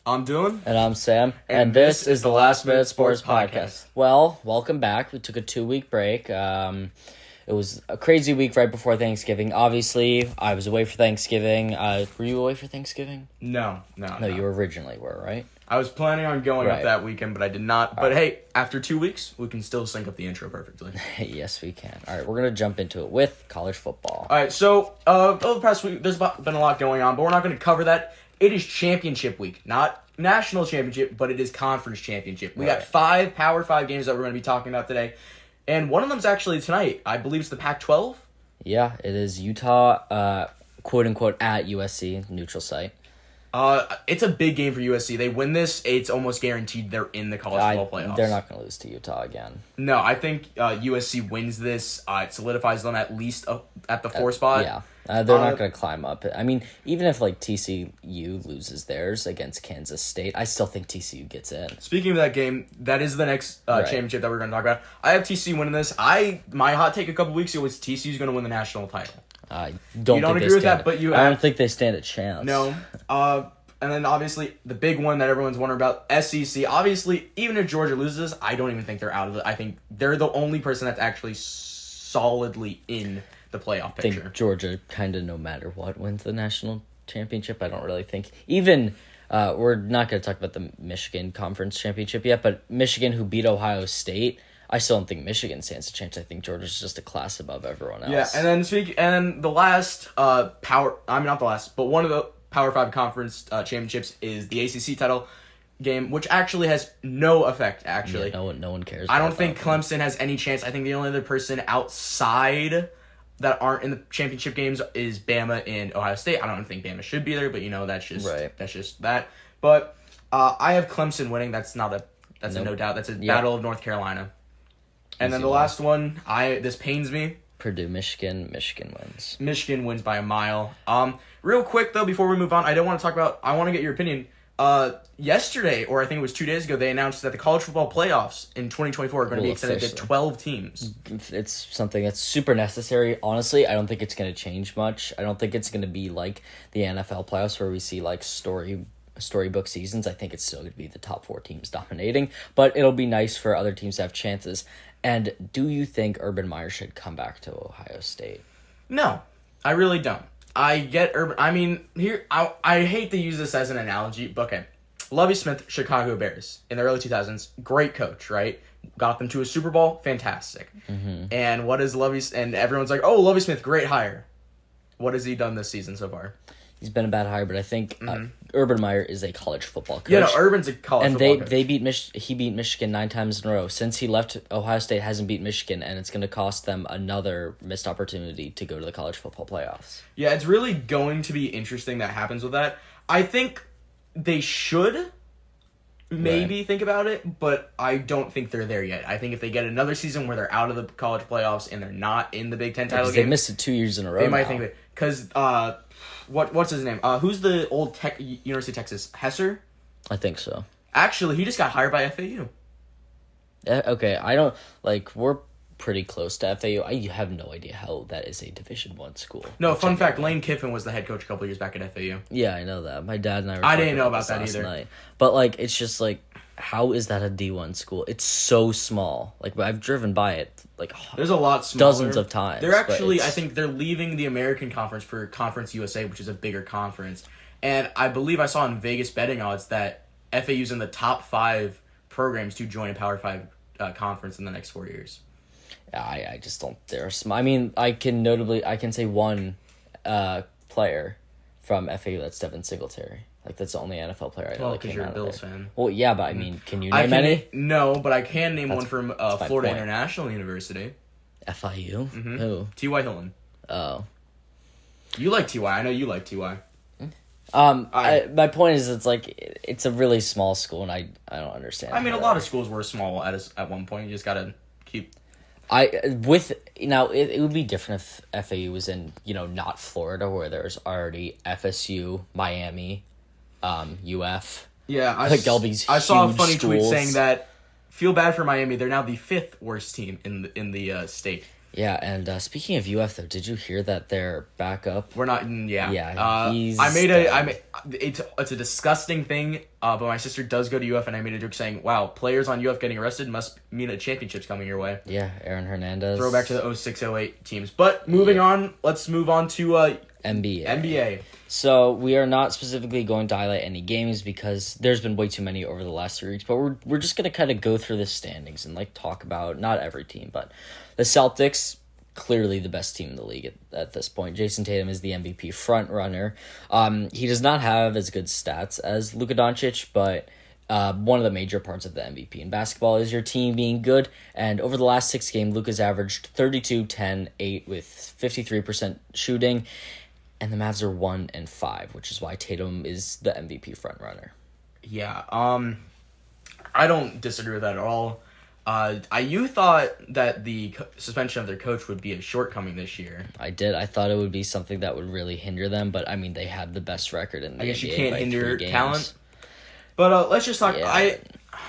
I'm Dylan. And I'm Sam. And this is the Last Minute Sports Podcast. Well, welcome back. We took a 2-week break. It was a crazy week right before Thanksgiving. Obviously, I was away for Thanksgiving. Were you away for Thanksgiving? No. No, you originally were, right? I was planning on going up Right. that weekend, but I did not. But hey, after 2 weeks, we can still sync up the intro perfectly. Yes, we can. All right, we're going to jump into it with college football. All right, so over the past week, there's been a lot going on, but we're not going to cover that. It is championship week, not national championship, but it is conference championship. We got Right. 5 Power 5 games that we're going to be talking about today, and one of them's actually tonight. I believe it's the Pac-12. Yeah, it is Utah, quote-unquote, at USC, neutral site. It's a big game for USC. They win this, it's almost guaranteed they're in the college football playoffs. They're not going to lose to Utah again. No, I think USC wins this. It solidifies them at least at the 4 spot. Yeah, they're not going to climb up. I mean, even if TCU loses theirs against Kansas State, I still think TCU gets in. Speaking of that game, that is the next championship that we're going to talk about. I have TCU winning this. My hot take a couple weeks ago was TCU's going to win the national title. I don't agree with that, but I don't think they stand a chance. No. And then obviously the big one that everyone's wondering about, SEC. Obviously, even if Georgia loses, I don't even think they're out of it. I think they're the only person that's actually solidly in the playoff I picture. think Georgia kind of no matter what wins the national championship. I don't really think even we're not going to talk about the Michigan Conference Championship yet, but Michigan who beat Ohio State. I still don't think Michigan stands a chance. I think Georgia's just a class above everyone else. Yeah, and then the last not the last, but one of the Power 5 conference championships is the ACC title game, which actually has no effect, actually. Yeah, no one cares. I don't think Clemson has any chance. I think the only other person outside that aren't in the championship games is Bama and Ohio State. I don't think Bama should be there, but that's just that. But I have Clemson winning. That's a no doubt. That's a battle of North Carolina. And then the last one, this pains me. Purdue, Michigan wins. Michigan wins by a mile. Real quick though, before we move on, I want to get your opinion. Yesterday, or I think it was 2 days ago, they announced that the college football playoffs in 2024 are going to be extended to 12 teams. It's something that's super necessary. Honestly, I don't think it's going to change much. I don't think it's going to be like the NFL playoffs where we see like storybook seasons. I think it's still going to be the top 4 teams dominating, but it'll be nice for other teams to have chances. And do you think Urban Meyer should come back to Ohio State? No, I really don't. I get Urban. I mean, I hate to use this as an analogy, but okay. Lovie Smith, Chicago Bears in the early 2000s, great coach, right? Got them to a Super Bowl, fantastic. Mm-hmm. And what is and everyone's like, oh, Lovie Smith, great hire. What has he done this season so far? He's been a bad hire, but I think Urban Meyer is a college football coach. Yeah, no, Urban's a college football coach. And he beat Michigan 9 times in a row. Since he left, Ohio State hasn't beat Michigan, and it's going to cost them another missed opportunity to go to the college football playoffs. Yeah, it's really going to be interesting that happens with that. I think they should maybe think about it, but I don't think they're there yet. I think if they get another season where they're out of the college playoffs and they're not in the Big Ten title game, they missed it 2 years in a row. They might think that because what's his name? Who's the old University of Texas? Hesser? I think so. Actually, he just got hired by FAU. Okay, I don't we're pretty close to FAU. I have no idea how that is a Division I school. No, fun fact: Lane Kiffin was the head coach a couple years back at FAU. Yeah, I know that. My dad and I didn't know about that either. Night. But it's just how is that a D1 school? It's so small. I've driven by it there's a lot smaller. Dozens of times. They're actually, I think they're leaving the American Conference for Conference USA, which is a bigger conference. And I believe I saw in Vegas betting odds that FAU's in the top 5 programs to join a Power 5 conference in the next 4 years. I just don't. I mean, I can say one player from FAU. That's Devin Singletary. That's the only NFL player I know that came you're out a of Bills there. fan. Well, yeah, but I mean, can you name any? No, but I can name one from Florida point. International University. FIU? Mm-hmm. Who? T.Y. Hilton. Oh. You like T.Y. I know you like T.Y. My point is, it's a really small school, and I don't understand. I mean, a lot of schools were small at one point. You just gotta keep. It would be different if FAU was in not Florida where there's already FSU, Miami, UF. Yeah, all these I saw a funny schools. tweet saying that feel bad for Miami. They're now the 5th worst team in the state. Yeah, and speaking of UF though, did you hear that they're back up? We're not. Yeah. Yeah. It's a disgusting thing. But my sister does go to UF, and I made a joke saying, wow, players on UF getting arrested must mean a championship's coming your way. Yeah, Aaron Hernandez. Throwback to the 06-08 teams. But moving on, let's move on to NBA. So we are not specifically going to highlight any games because there's been way too many over the last 3 weeks. But we're just going to kind of go through the standings and talk about not every team, but the Celtics, clearly the best team in the league at this point. Jason Tatum is the MVP front runner. He does not have as good stats as Luka Doncic, but one of the major parts of the MVP in basketball is your team being good. And over the last 6 games, Luka's averaged 32, 10, 8 with 53% shooting. And the Mavs are 1-5, which is why Tatum is the MVP front runner. Yeah, I don't disagree with that at all. You thought that the suspension of their coach would be a shortcoming this year. I did. I thought it would be something that would really hinder them, but I mean, they have the best record in the NBA. I guess you can't by hinder 3 games. talent. But let's just talk. Yeah.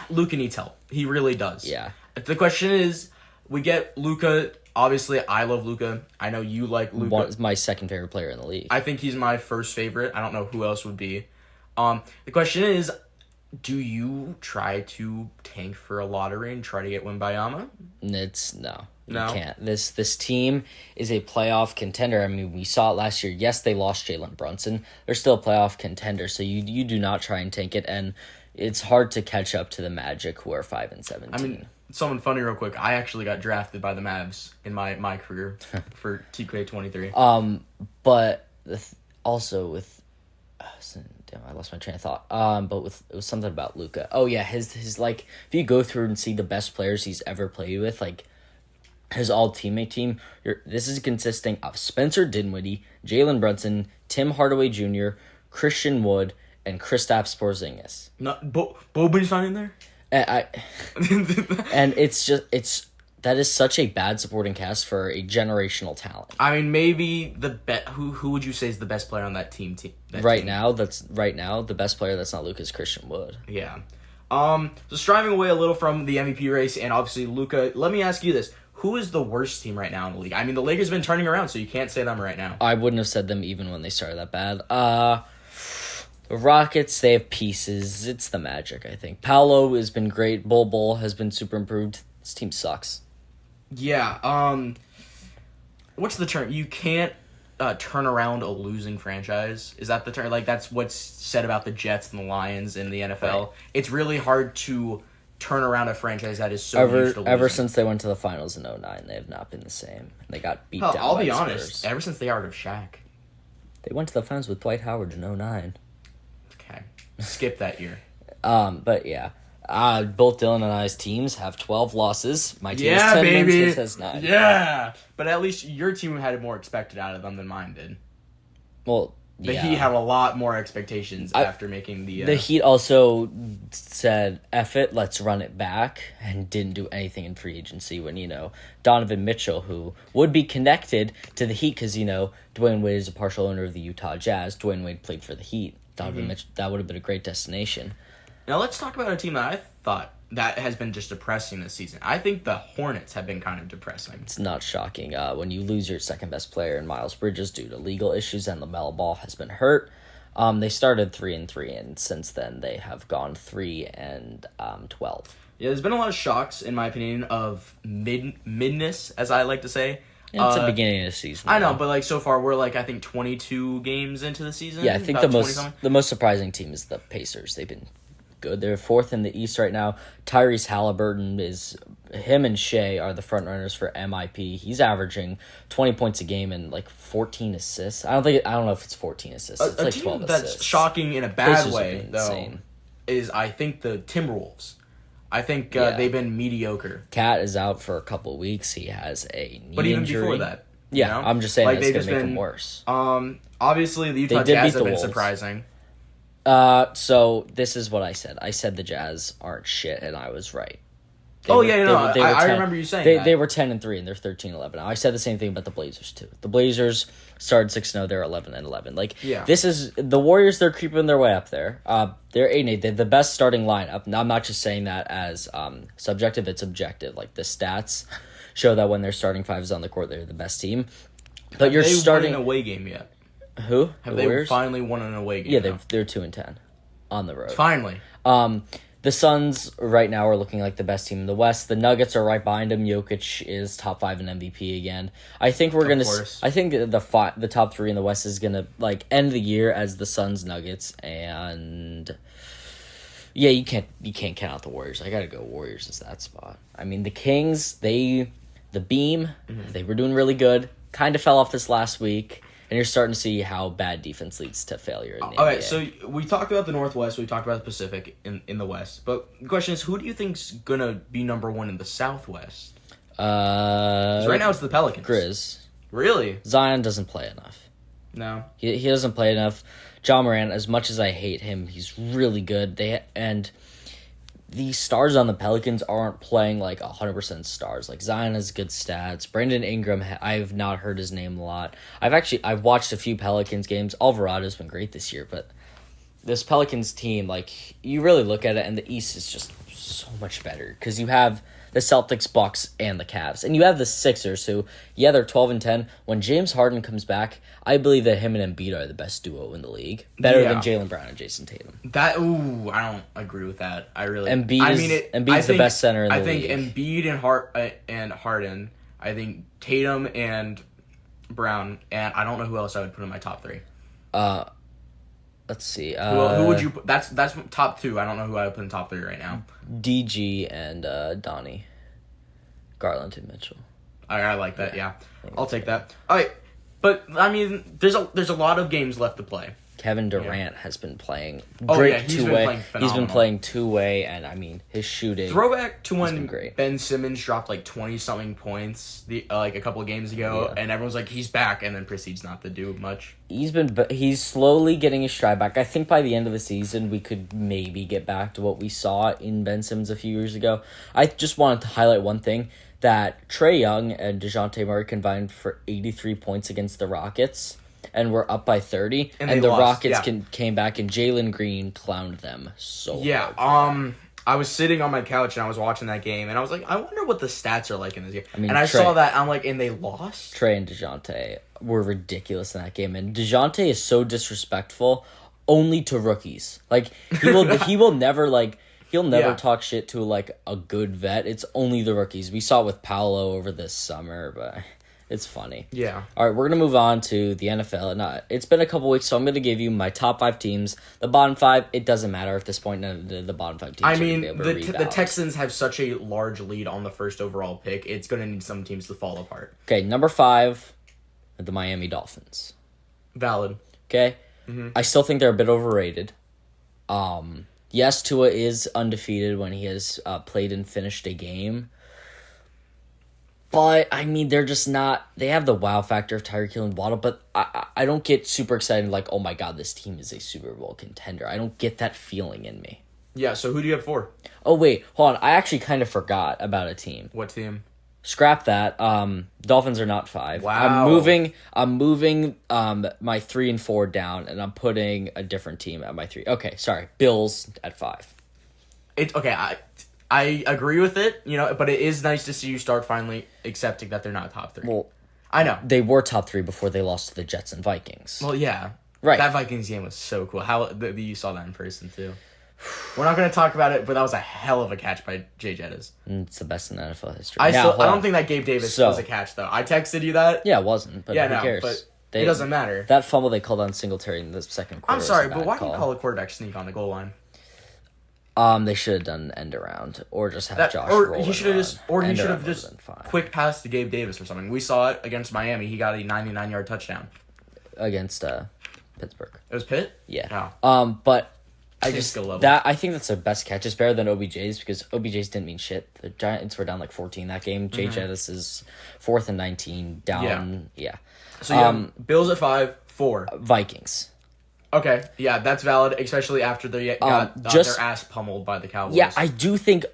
Luka needs help. He really does. Yeah. The question is, we get Luka. Obviously, I love Luka. I know you like Luka. My second favorite player in the league. I think he's my first favorite. I don't know who else would be. The question is, do you try to tank for a lottery and try to get Wembanyama? No. You No? can't. This team is a playoff contender. I mean, we saw it last year. Yes, they lost Jalen Brunson. They're still a playoff contender, so you do not try and tank it, and it's hard to catch up to the Magic, who are 5-17. I mean, something funny real quick. I actually got drafted by the Mavs in my career for TK23. But also with... damn, I lost my train of thought. But it was something about Luka. Oh yeah, his if you go through and see the best players he's ever played with, his all teammate team, this is consisting of Spencer Dinwiddie, Jalen Brunson, Tim Hardaway Jr., Christian Wood, and Kristaps Porzingis. Boban's not in there. And that is such a bad supporting cast for a generational talent. I mean, maybe who would you say is the best player on that team? Now, the best player that's not Luka is Christian Wood. Yeah. So striving away a little from the MVP race and obviously Luka, let me ask you this. Who is the worst team right now in the league? I mean, the Lakers have been turning around, so you can't say them right now. I wouldn't have said them even when they started that bad. The Rockets, they have pieces. It's the Magic, I think. Paolo has been great. Bol has been super improved. This team sucks. Yeah, what's the term? You can't turn around a losing franchise. Is that the term? That's what's said about the Jets and the Lions in the NFL. Right. It's really hard to turn around a franchise that is so used to losing. Ever since they went to the finals in 2009, they have not been the same. They got beat down I'll by be the honest. Spurs. Ever since they got rid of Shaq. They went to the finals with Dwight Howard in 2009. Okay. Skip that year. But yeah. Both Dylan and I's teams have 12 losses. My team has 10 wins, his has 9. Yeah! But at least your team had more expected out of them than mine did. Well, The Heat have a lot more expectations after making the... The Heat also said, F it, let's run it back, and didn't do anything in free agency when, Donovan Mitchell, who would be connected to the Heat because, Dwayne Wade is a partial owner of the Utah Jazz. Dwayne Wade played for the Heat. Donovan Mitchell, that would have been a great destination. Now let's talk about a team that I thought that has been just depressing this season. I think the Hornets have been kind of depressing. It's not shocking. When you lose your second best player in Miles Bridges due to legal issues and LaMelo Ball has been hurt, they started 3-3, and since then they have gone 3-12. Yeah, there's been a lot of shocks, in my opinion, of midness, as I like to say. It's the beginning of the season. I know, but so far we're I think 22 games into the season. Yeah, I think the most surprising team is the Pacers. They've been good. They're 4th in the East right now. Tyrese Halliburton him and Shea are the front runners for MIP. He's averaging 20 points a game and 14 assists. I don't know if it's 14 assists. It's a 12 team that's assists. shocking in a bad Pacers way, though, insane. is I think the Timberwolves. I think they've been mediocre. Cat is out for a couple of weeks. He has a knee But even injury. before that. Yeah, I'm just saying that's going to make him worse. Obviously, the Utah Jazz have been surprising. So this is what I said. I said the Jazz aren't shit, and I was right. I remember you saying that. They were 10-3, and they're 13-11. I said the same thing about the Blazers too. The Blazers started 6-0. They're 11-11. This is the Warriors. They're creeping their way up there. They're 8-8. They're the best starting lineup. Now, I'm not just saying that as subjective. It's objective. The stats show that when their starting five is on the court, they're the best team. But have you're they starting won an away game yet? Who? Have they finally won an away game? Yeah, they're 2-10. on the road. Finally. The Suns right now are looking like the best team in the West. The Nuggets are right behind them. Jokic is top 5 in MVP again. I think we're gonna. I think the top 3 in the West is gonna like end the year as the Suns, Nuggets, and yeah, you can't count out the Warriors. I gotta go Warriors as that spot. I mean the Kings, the Beam, they were doing really good. Kind of fell off this last week. And you're starting to see how bad defense leads to failure in the NBA. NBA. So we talked about the Northwest, we talked about the Pacific in the West. But the question is, who do you think's going to be number 1 in the Southwest? 'Cause right now it's the Pelicans. Grizz. Really? Zion doesn't play enough. No. He doesn't play enough. Ja Morant, as much as I hate him, he's really good. The stars on the Pelicans aren't playing like 100% stars. Like Zion has good stats. Brandon Ingram, I've not heard his name a lot. I've watched a few Pelicans games. Alvarado's been great this year, but this Pelicans team, like you really look at it, and the East is just so much better because you have the Celtics, Bucks, and the Cavs, and you have the Sixers. Who, yeah, they're 12-10. When James Harden comes back, I believe that him and Embiid are the best duo in the league, better than Jaylen Brown and Jason Tatum. I don't agree with that. Embiid's the best center in the league. I think Embiid and Harden. I think Tatum and Brown, and I don't know who else I would put in my top 3. Let's see. Who would you put? That's top 2. I don't know who I would put in top 3 right now. DG and Donnie. Garland and Mitchell. I like that. Yeah, I'll take that. All right, but I mean, there's a lot of games left to play. Kevin Durant has been playing great two-way. He's been playing two-way, and I mean his shooting. Throwback to when Ben Simmons dropped like 20-something points like a couple of games ago, and everyone's like, he's back, and then proceeds not to do much. He's slowly getting his stride back. I think by the end of the season, we could maybe get back to what we saw in Ben Simmons a few years ago. I just wanted to highlight one thing, that Trae Young and DeJounte Murray combined for 83 points against the Rockets. And we're up by 30, and the lost. Rockets came back, and Jalen Green clowned them so hard. I was sitting on my couch, and I was watching that game, and I was like, I wonder what the stats are like in this game. I saw that, I'm like, and they lost? Trae and DeJounte were ridiculous in that game, and DeJounte is so disrespectful only to rookies. Like, he will never, like... He'll never talk shit to, like, a good vet. It's only the rookies. We saw it with Paolo over this summer, but... It's funny. Yeah. All right, we're going to move on to the NFL. It's been a couple weeks, so I'm going to give you my top 5 teams. The bottom 5, it doesn't matter at this point. The bottom 5 teams the Texans have such a large lead on the first overall pick. It's going to need some teams to fall apart. Okay, number 5, the Miami Dolphins. Valid. Okay? Mm-hmm. I still think they're a bit overrated. Yes, Tua is undefeated when he has played and finished a game. But, I mean, they're just not... They have the wow factor of Tyreek Hill and Waddle, but I don't get super excited like, oh my god, this team is a Super Bowl contender. I don't get that feeling in me. Yeah, so who do you have 4? Oh, wait, hold on. I actually kind of forgot about a team. What team? Scrap that. Dolphins are not 5. Wow. I'm moving my 3 and 4 down, and I'm putting a different team at my 3. Okay, sorry. Bills at 5. I agree with it, but it is nice to see you start finally accepting that they're not top 3. Well, I know. They were top 3 before they lost to the Jets and Vikings. Well, yeah. Right. That Vikings game was so cool. You saw that in person, too. We're not going to talk about it, but that was a hell of a catch by Jay Jettis. It's the best in NFL history. I don't think that Gabe Davis was a catch, though. I texted you that. Yeah, it wasn't, but who cares? But it doesn't matter. That fumble they called on Singletary in the second quarter. I'm sorry, but why do you call a quarterback sneak on the goal line? They should have done an end around, or just have Josh roll. He should have just quick pass to Gabe Davis or something. We saw it against Miami. He got a 99-yard touchdown against Pittsburgh. It was Pitt? Yeah. But I think that's the best catch. It's better than OBJ's because OBJ's didn't mean shit. The Giants were down like 14 that game. Jay Jettis is 4th and 19 down. Yeah. So Bills at 5, 4 Vikings. Okay, yeah, that's valid, especially after they got their ass pummeled by the Cowboys. Yeah, I do think,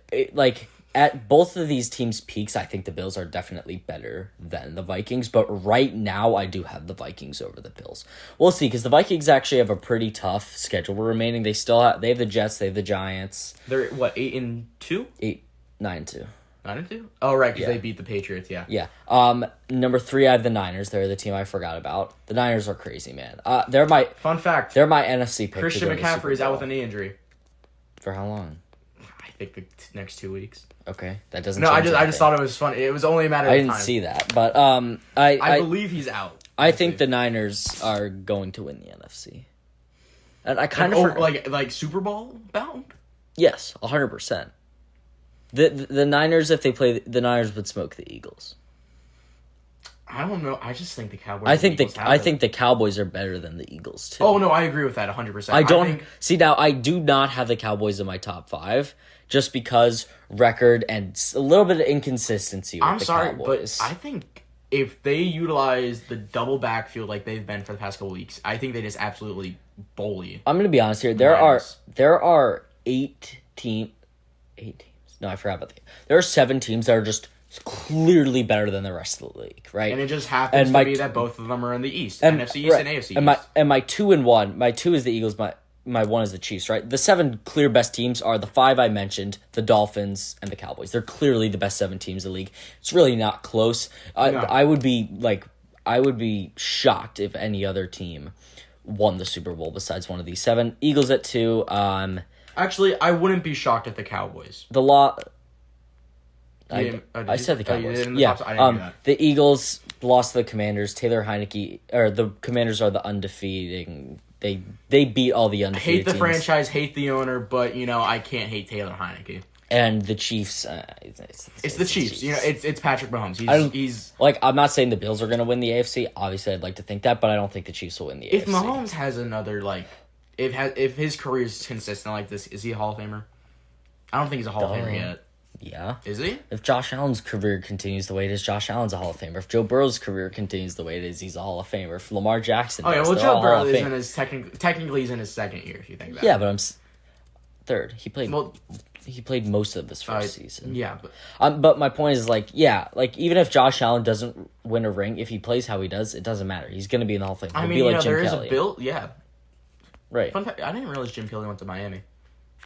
at both of these teams' peaks, I think the Bills are definitely better than the Vikings, but right now, I do have the Vikings over the Bills. We'll see, because the Vikings actually have a pretty tough schedule remaining. They have the Jets, they have the Giants. They're, 8-2? 9-2. 9-2? Oh, right, because Yeah. they beat the Patriots, yeah. Yeah. Number 3, I have the Niners. They're the team I forgot about. The Niners are crazy, man. Fun fact. They're my NFC pick. Christian to go to McCaffrey is Super out Bowl. with a knee injury. For how long? I think the next 2 weeks. Okay, that doesn't. No, change I just anything. thought it was funny. It was only a matter of I time. didn't see that, but I believe he's out. I think the Niners are going to win the NFC. And I kind of like Super Bowl bound. yes, 100%. The Niners, if they play the Niners, would smoke the Eagles. I don't know. I just think the Cowboys. I think Eagles the Cowboys are better than the Eagles too. Oh no, I agree with that 100%. I don't think, see now. I do not have the Cowboys in my top 5 just because record and a little bit of inconsistency. With I'm the sorry, Cowboys. but I think if they utilize the double backfield like they've been for the past couple weeks, I think they just absolutely bully. I'm gonna be honest here. Niners. There are 8 teams. No, I forgot about there are 7 teams that are just clearly better than the rest of the league, right? And it just happens to be that both of them are in the East, NFC East right. and AFC East. And my 2 and 1, my 2 is the Eagles, my 1 is the Chiefs, right? The 7 clear best teams are the 5 I mentioned, the Dolphins and the Cowboys. They're clearly the best 7 teams in the league. It's really not close. No. I would be shocked if any other team won the Super Bowl besides one of these 7. Eagles at 2. Actually, I wouldn't be shocked at the Cowboys. The law. I said the you Cowboys. did in the Yeah. top, I didn't do that. The Eagles lost to the Commanders. Taylor Heineke, or the Commanders are the undefeated. They beat all the undefeated Hate the teams. franchise, hate the owner, but I can't hate Taylor Heineke. And the Chiefs. It's the Chiefs. It's Patrick Mahomes. He's like, I'm not saying the Bills are going to win the AFC. Obviously, I'd like to think that, but I don't think the Chiefs will win the if AFC. Mahomes has another if his career is consistent like this, is he a Hall of Famer? I don't think he's a Hall of Famer yet. Yeah. Is he? If Josh Allen's career continues the way it is, Josh Allen's a Hall of Famer. If Joe Burrow's career continues the way it is, he's a Hall of Famer. If Lamar Jackson Oh yeah, does, well they're all Joe Hall Burrow of is Fame. in his technically he's in his second year if you think that. Yeah, but I'm third. He played. Well, He played most of his first season. Yeah, but But my point is, even if Josh Allen doesn't win a ring, if he plays how he does, it doesn't matter. He's going to be in the Hall of Fame. He'll be like Jim there is Kelly. a bill. Yeah. Right. Fun fact: I didn't realize Jim Kelly went to Miami.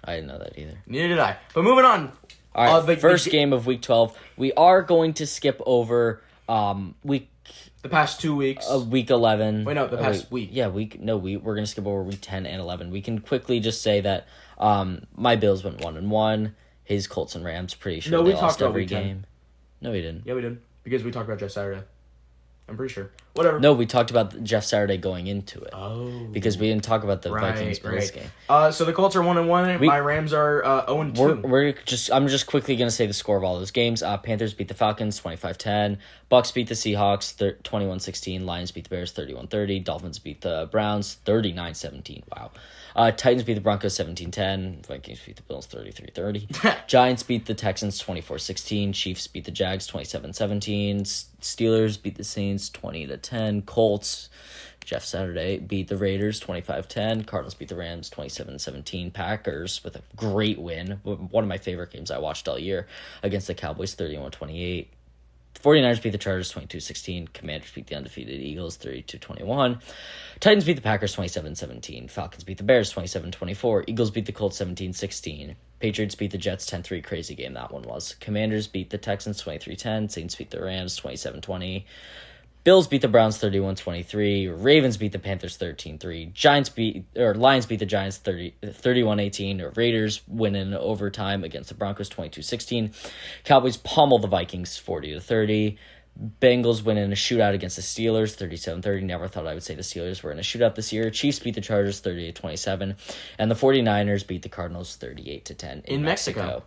I didn't know that either. Neither did I. But moving on. All right, first game of Week 12. We are going to skip over the past 2 weeks. Week 11. Wait, no, the past week. Yeah, we're going to skip over Week 10 and 11. We can quickly just say that my Bills went 1-1. His Colts and Rams, pretty sure No, they we lost talked about every Week 10. game. No, we didn't. Yeah, we did. Because we talked about Jeff Saturday. I'm pretty sure. Whatever. No, we talked about Jeff Saturday going into it. Oh. Because we didn't talk about the Vikings-Bills game. So the Colts are 1-1. My Rams are 0-2. I'm just quickly going to say the score of all those games. Panthers beat the Falcons 25-10. Bucks beat the Seahawks 21-16. Lions beat the Bears 31-30. Dolphins beat the Browns 39-17. Wow. Titans beat the Broncos 17-10. Vikings beat the Bills 33-30. Giants beat the Texans 24-16. Chiefs beat the Jags 27-17. Steelers beat the Saints 20-10. Colts, Jeff Saturday, beat the Raiders 25-10. Cardinals beat the Rams 27-17. Packers with a great win. One of my favorite games I watched all year against the Cowboys 31-28. 49ers beat the Chargers 22-16. Commanders beat the undefeated Eagles 32-21. Titans beat the Packers 27-17. Falcons beat the Bears 27-24. Eagles beat the Colts 17-16. Patriots beat the Jets 10-3. Crazy game that one was. Commanders beat the Texans 23-10. Saints beat the Rams 27-20. Bills beat the Browns 31-23. Ravens beat the Panthers 13-3. Lions beat the Giants 31-18. Raiders win in overtime against the Broncos 22-16. Cowboys pummel the Vikings 40-30. Bengals win in a shootout against the Steelers 37-30. Never thought I would say the Steelers were in a shootout this year. Chiefs beat the Chargers 38-27. And the 49ers beat the Cardinals 38-10 in Mexico.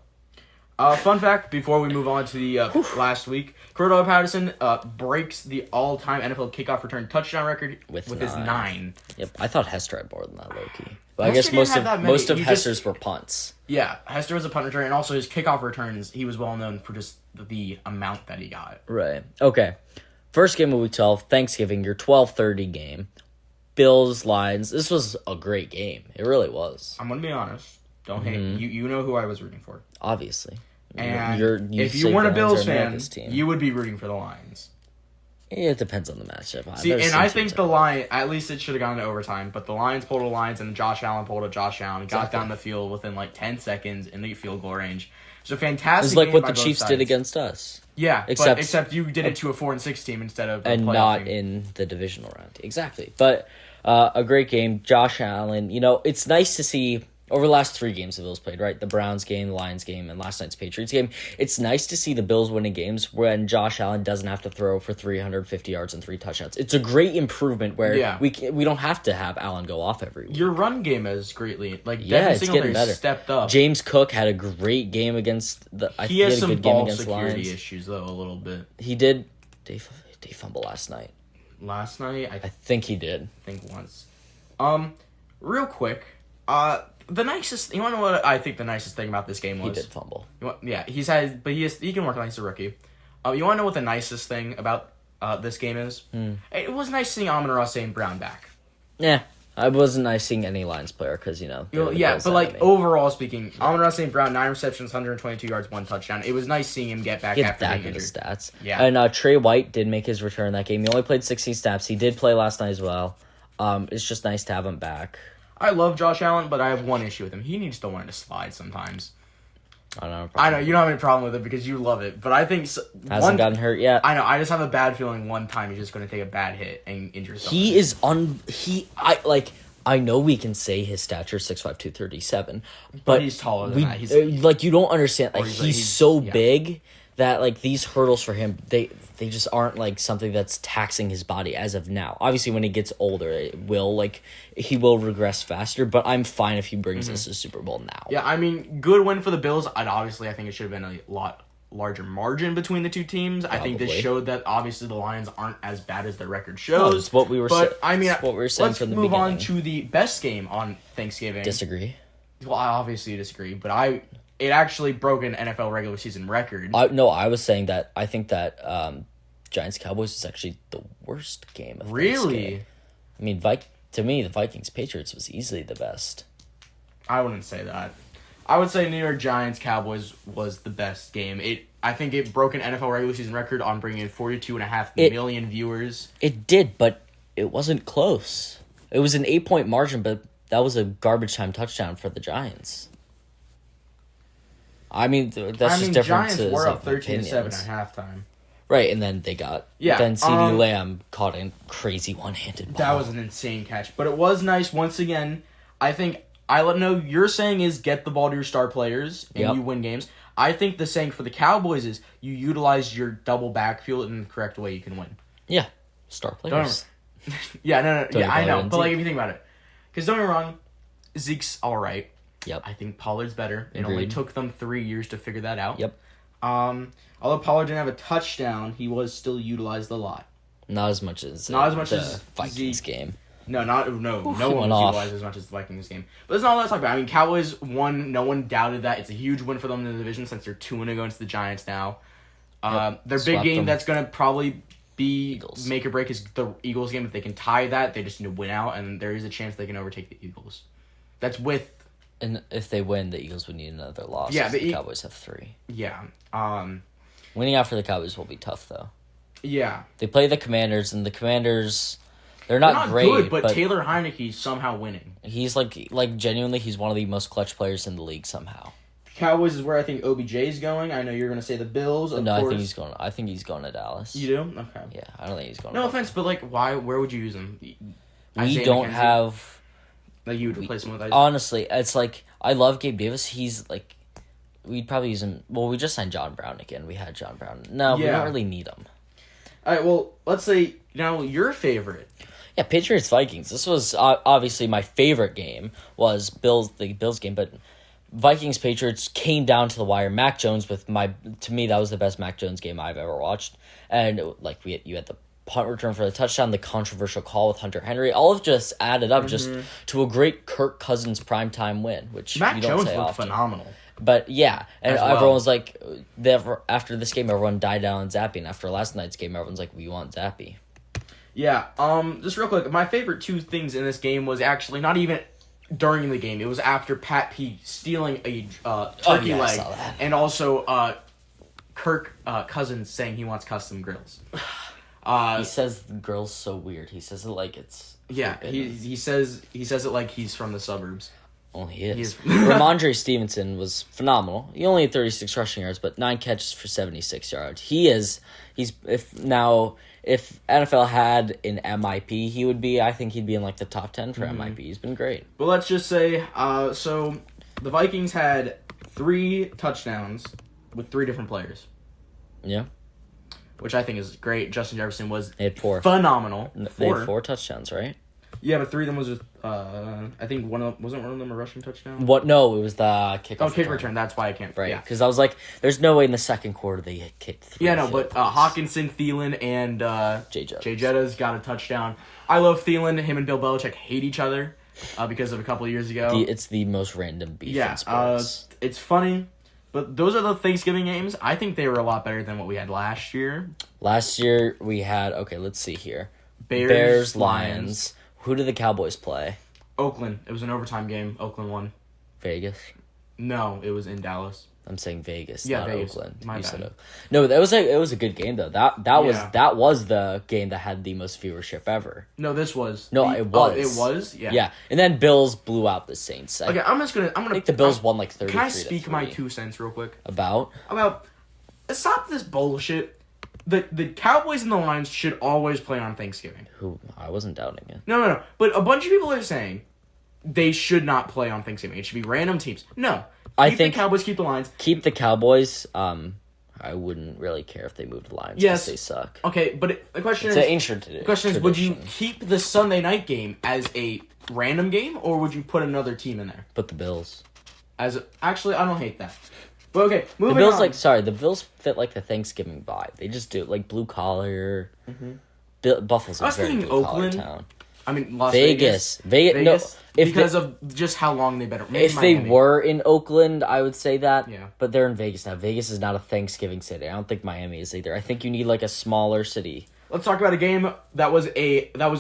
Fun fact before we move on to the last week, Cordell Patterson breaks the all-time NFL kickoff return touchdown record with his 9. Yep, I thought Hester had more than that, low-key. But Hester I guess didn't have that many. most of He Hester's were punts. Yeah, Hester was a punt return, and also his kickoff returns, he was well known for just the amount that he got. Right. Okay. First game of Week 12, Thanksgiving, your 12:30 game. Bills, Lions. This was a great game. It really was. I'm going to be honest. Don't hate. You know who I was rooting for. Obviously. And You if say you weren't a the Lions Bills are fan, America's team. you would be rooting for the Lions. It depends on the matchup. See, and I think the Lions, at least it should have gone to overtime, but the Lions pulled a Lions and Josh Allen pulled a Josh Allen, got down the field within like 10 seconds in the field goal range. So fantastic. It's like what the Chiefs did against us. Yeah, except you did it to a 4-6 team instead of and not in the divisional round. Exactly. But a great game. Josh Allen, it's nice to see over the last 3 games the Bills played, right? The Browns game, the Lions game, and last night's Patriots game. It's nice to see the Bills winning games when Josh Allen doesn't have to throw for 350 yards and 3 touchdowns. It's a great improvement where we don't have to have Allen go off every week. Your run game is greatly Devin Singletary stepped up. James Cook had a great game against the. He has some ball security issues though, a little bit. He did. Did he fumble last night? Last night, I think he did. I think once. Real quick, the nicest. You want to know what I think the nicest thing about this game was? He did fumble. He can work on. He's a rookie. You want to know what the nicest thing about this game is? It was nice seeing Amon-Ra St. Brown back. Yeah, I wasn't nice seeing any Lions player because but overall speaking, Amon-Ra St. Brown 9 receptions, 122 yards, 1 touchdown. It was nice seeing him get back after being injured. Stats. Yeah, and Trey White did make his return that game. He only played 16 snaps. He did play last night as well. It's just nice to have him back. I love Josh Allen, but I have one issue with him. He needs to learn to slide sometimes. I know you don't have any problem with it because you love it, but I think hasn't gotten hurt yet. I know. I just have a bad feeling one time he's just going to take a bad hit and injure himself. He is I know we can say his stature 6'5", 237, but he's taller than that. He's you don't understand. He's so big that these hurdles for him they just aren't something that's taxing his body as of now. Obviously, when he gets older, he will regress faster. But I'm fine if he brings us a Super Bowl now. Yeah, I mean, good win for the Bills. I think it should have been a lot larger margin between the two teams. Probably. I think this showed that obviously the Lions aren't as bad as their record shows. That's what we were. But I mean, what we were saying let's from the move beginning. on to the best game on Thanksgiving. Disagree. Well, I obviously disagree, but it actually broke an NFL regular season record. No, I was saying that I think that Giants-Cowboys is actually the worst game of Really? I mean, to me, the Vikings-Patriots was easily the best. I wouldn't say that. I would say New York Giants-Cowboys was the best game. I think it broke an NFL regular season record on bringing in 42.5 million viewers. It did, but it wasn't close. It was an 8-point margin, but that was a garbage time touchdown for the Giants. I mean, that's just differences. Giants were up 13-7 at halftime. Right, and then they got... Yeah. Then CeeDee Lamb caught a crazy one-handed ball. That was an insane catch. But it was nice, once again. I think, you're saying is get the ball to your star players and you win games. I think the saying for the Cowboys is you utilize your double backfield in the correct way you can win. Yeah, star players. No. Yeah, I know. But if you think about it. Because don't get me wrong, Zeke's all right. Yep. I think Pollard's better. It only took them 3 years to figure that out. Yep. Although Pollard didn't have a touchdown, he was still utilized a lot. Not as much as the Vikings game. No one was utilized as much as the Vikings game. But there's not a lot to talk about. I mean, Cowboys won. No one doubted that. It's a huge win for them in the division since they're 2-0 against the Giants now. Their big game that's going to probably be Eagles. Make or break is the Eagles game. If they can tie that, they just need to win out, and there is a chance they can overtake the Eagles. That's with... And if they win, the Eagles would need another loss. Yeah, the Cowboys have 3. Yeah. Winning out for the Cowboys will be tough, though. Yeah. They play the Commanders, and the Commanders... They're not great, good, but Taylor Heineke's somehow winning. He's genuinely, he's one of the most clutch players in the league somehow. Cowboys is where I think OBJ is going. I know you're going to say the Bills. Of course. I think he's going to Dallas. You do? Okay. Yeah, I don't think he's going. No offense, but why? Where would you use him? We don't have. You would replace him with. Honestly, it's I love Gabe Davis. He's we'd probably use him. Well, we just signed John Brown again. We had John Brown. No, we don't really need him. All right. Well, let's say now your favorite. Yeah, Patriots Vikings. This was obviously my favorite game. Was the Bills game, but Vikings Patriots came down to the wire. Mac Jones to me that was the best Mac Jones game I've ever watched. And you had the punt return for the touchdown, the controversial call with Hunter Henry, all of just added up just to a great Kirk Cousins primetime win, which Mac you don't Jones say looked often. Phenomenal. But yeah, and everyone was like, after this game, everyone died down on Zappy, and after last night's game, everyone's like, we want Zappy. Yeah, just real quick, my favorite 2 things in this game was actually not even during the game. It was after Pat P stealing a turkey leg, and also Kirk Cousins saying he wants custom grills. He says the girl's so weird. He says it like it's Yeah, he says it like he's from the suburbs. Well, he is. Ramondre Stevenson was phenomenal. He only had 36 rushing yards, but 9 catches for 76 yards. If NFL had an MIP, I think he'd be in like the top 10 for MIP. He's been great. But let's just say, so the Vikings had 3 touchdowns with 3 different players. Yeah. Which I think is great. Justin Jefferson was They had 4. Phenomenal. They had 4 touchdowns, right? Yeah, but 3 of them was with, I think wasn't one of them a rushing touchdown? What? No, it was the kickoff. Oh, kick return. That's why I can't. Right, Yeah. because I was like, there's no way in the second quarter they kicked 3. Yeah, no, but Hawkinson, Thielen, and Jay Jettas got a touchdown. I love Thielen. Him and Bill Belichick hate each other because of a couple of years ago. It's the most random beef in sports. It's funny. But those are the Thanksgiving games. I think they were a lot better than what we had last year. Last year we had, let's see here. Bears, Lions. Who did the Cowboys play? Oakland. It was an overtime game. Oakland won. Vegas? No, it was in Dallas. I'm saying Vegas, Yeah, not Vegas. Oakland. My You bad. said no, it was a good game though. That was the game that had the most viewership ever. No, this was. No, it was. Oh, it was? Yeah. Yeah, and then Bills blew out the Saints. Okay, I think the Bills won like 33. Can I speak my 2 cents real quick? About Stop this bullshit. The Cowboys and the Lions should always play on Thanksgiving. who? I wasn't doubting it. No. But a bunch of people are saying they should not play on Thanksgiving. It should be random teams. No. I Keep think the Cowboys, keep the Lions. Keep the Cowboys. I wouldn't really care if they moved the Lions. Yes. Because they suck. Okay, but the question It's is... an ancient tradition. The question is, would you keep the Sunday night game as a random game, or would you put another team in there? Put the Bills. Actually, I don't hate that. But okay, moving The Bills, on. the Bills fit like the Thanksgiving vibe. They just do it like blue collar. Buffalo's I a was very thinking blue collar Oakland. town. I mean, Las Vegas. Vegas. No, because of just how long they've been. Maybe if they Miami. were in Oakland, I would say that. Yeah. But they're in Vegas now. Vegas is not a Thanksgiving city. I don't think Miami is either. I think you need like a smaller city. Let's talk about a game that was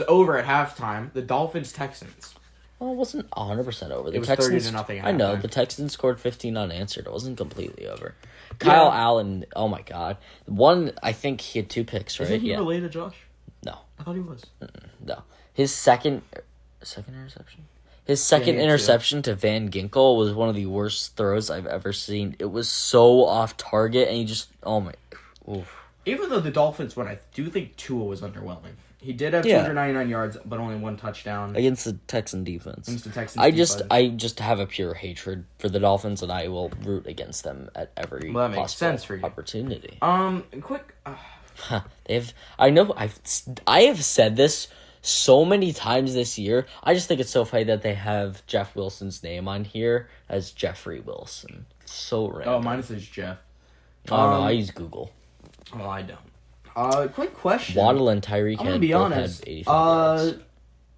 over at halftime. The Dolphins-Texans. Well, it wasn't 100% over. The It was Texans, 30-0 at I know. halftime. The Texans scored 15 unanswered. It wasn't completely over. Kyle Allen, oh my God. I think he had 2 picks, right? Isn't he related to Josh? No. I thought he was. No. His second interception? His second interception to Van Ginkel was one of the worst throws I've ever seen. It was so off target, and he just, oh my, oof. Even though the Dolphins won, I do think Tua was underwhelming. He did have 299 yards, but only 1 touchdown. Against the Texan defense. Against the Texans I just have a pure hatred for the Dolphins, and I will root against them at every Well, that makes possible sense for you. opportunity. Quick. I have said this so many times this year. I just think it's so funny that they have Jeff Wilson's name on here as Jeffrey Wilson. It's so random. Oh, mine says Jeff. Oh no, I use Google. Well, I don't. Quick question. Waddle and Tyreek I'm gonna had be both honest. had 85 yards.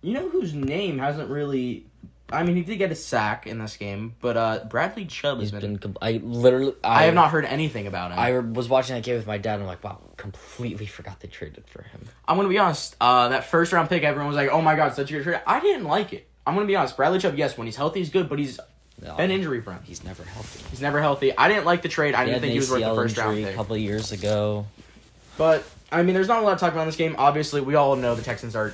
You know whose name hasn't really... I mean, he did get a sack in this game, but Bradley Chubb has been... I have not heard anything about him. I was watching that game with my dad, and I'm like, wow, completely forgot they traded for him. I'm gonna be honest. That first round pick, everyone was like, "Oh my god, such a good trade." I didn't like it. I'm gonna be honest. Bradley Chubb, yes, when he's healthy, he's good, but he's been injury prone. He's never healthy. He's never healthy. I didn't like the trade. I didn't think he was worth the first round pick. A couple of years ago. But I mean, there's not a lot to talk about in this game. Obviously, we all know the Texans are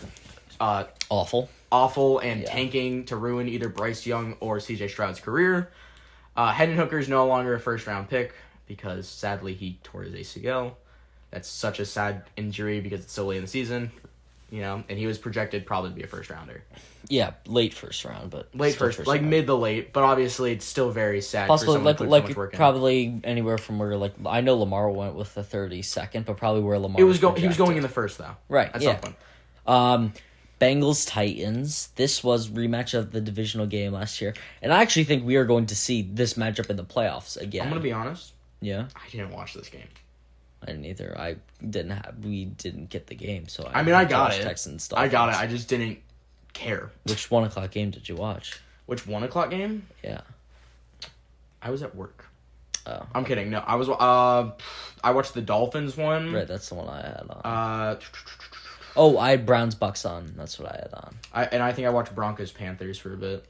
awful and tanking to ruin either Bryce Young or C.J. Stroud's career. Hendon Hooker is no longer a first round pick because sadly he tore his ACL. That's such a sad injury because it's so late in the season, and he was projected probably to be a first rounder. Yeah, late first round, but Late first like round. Mid to late, but obviously it's still very sad. Possibly for someone so much work probably anywhere from where I know Lamar went with the 32nd, but probably where Lamar he was going in the first though. Right. At some point. Bengals Titans. This was rematch of the divisional game last year, and I actually think we are going to see this matchup in the playoffs again. I'm gonna be honest. Yeah. I didn't watch this game. I didn't either. We didn't get the game, so I got it. Texans I got it. I just didn't care. Which 1:00 game did you watch? Which 1:00 game? Yeah. I was at work. Oh. I'm kidding. No, I was. I watched the Dolphins one. Right, that's the one I had on. I had Browns Bucks on. That's what I had on. I think I watched Broncos Panthers for a bit.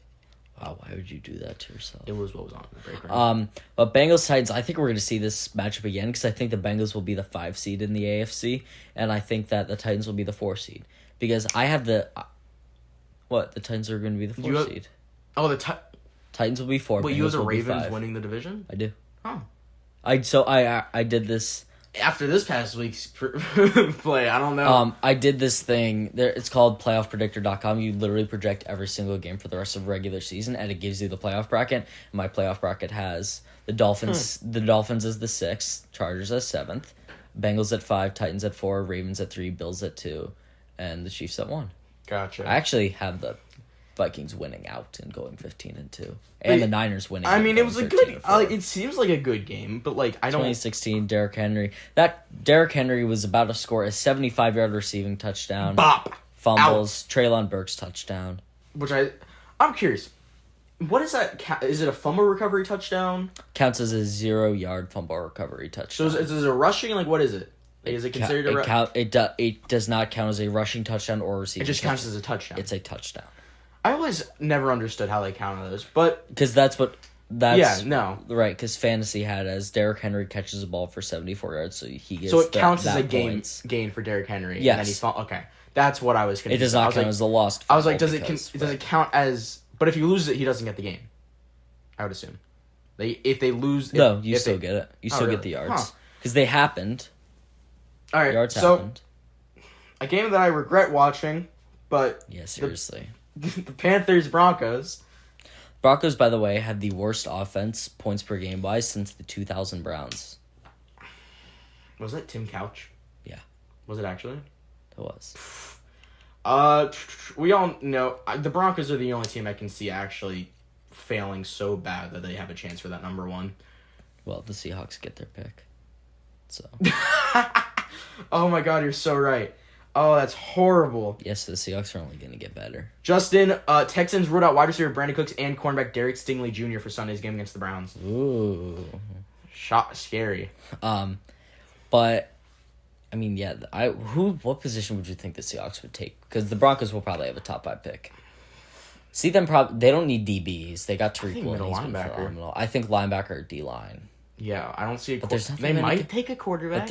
Wow, why would you do that to yourself? It was what was on the break room. But Bengals Titans, I think we're going to see this matchup again because I think the Bengals will be the 5 seed in the AFC, and I think that the Titans will be the 4 seed because I have the the Titans are going to be the 4 seed. Oh, the Titans will be 4. Wait, you have the Ravens winning the division? I do. Oh. I did this after this past week's play. I don't know. I did this thing. It's called PlayoffPredictor.com. You literally project every single game for the rest of the regular season, and it gives you the playoff bracket. My playoff bracket has the Dolphins. The Dolphins as the 6th, Chargers as 7th, Bengals at 5, Titans at 4, Ravens at 3, Bills at 2, and the Chiefs at 1. Gotcha. I actually have the Vikings winning out and going 15-2, and the Niners winning. I mean, it was a good. It seems like a good game, but I don't. 2016, Derrick Henry. Derrick Henry was about to score a 75-yard receiving touchdown. Bop. Fumbles. Treylon Burks touchdown. Which I'm curious. What is that? Is it a fumble recovery touchdown? Counts as a 0-yard fumble recovery touchdown. So is it a rushing? What is it? Is it considered It does not count as a rushing touchdown or receiving. It just counts as a touchdown. It's a touchdown. I always never understood how they counted those, but because that's right. Because fantasy had as Derrick Henry catches the ball for 74 yards, so he gets. So it counts as a gain for Derrick Henry. Yes. And then okay, that's what I was confused. It does not count as a lost. I was like, does it count as? But if he loses it, he doesn't get the game. I would assume. If they lose, you still get it. You still get the yards because they happened. All right, yards so happened. A game that I regret watching, but yeah, seriously. The Panthers Broncos. Broncos, by the way, had the worst offense points per game wise since the 2000 Browns. Was it Tim Couch? Yeah. Was it actually? It was. We all know the Broncos are the only team I can see actually failing so bad that they have a chance for that number 1. Well, the Seahawks get their pick. So. Oh my God, you're so right. Oh, that's horrible. Yes, the Seahawks are only going to get better. Justin, Texans ruled out wide receiver Brandon Cooks and cornerback Derek Stingley Jr. for Sunday's game against the Browns. Ooh. Scary. But, I mean, yeah, what position would you think the Seahawks would take? Because the Broncos will probably have a top 5 pick. See them they don't need DBs. They got Tariq Woolen. He's been phenomenal. I think linebacker or D-line. Yeah, I don't see a quarterback. They might take a quarterback.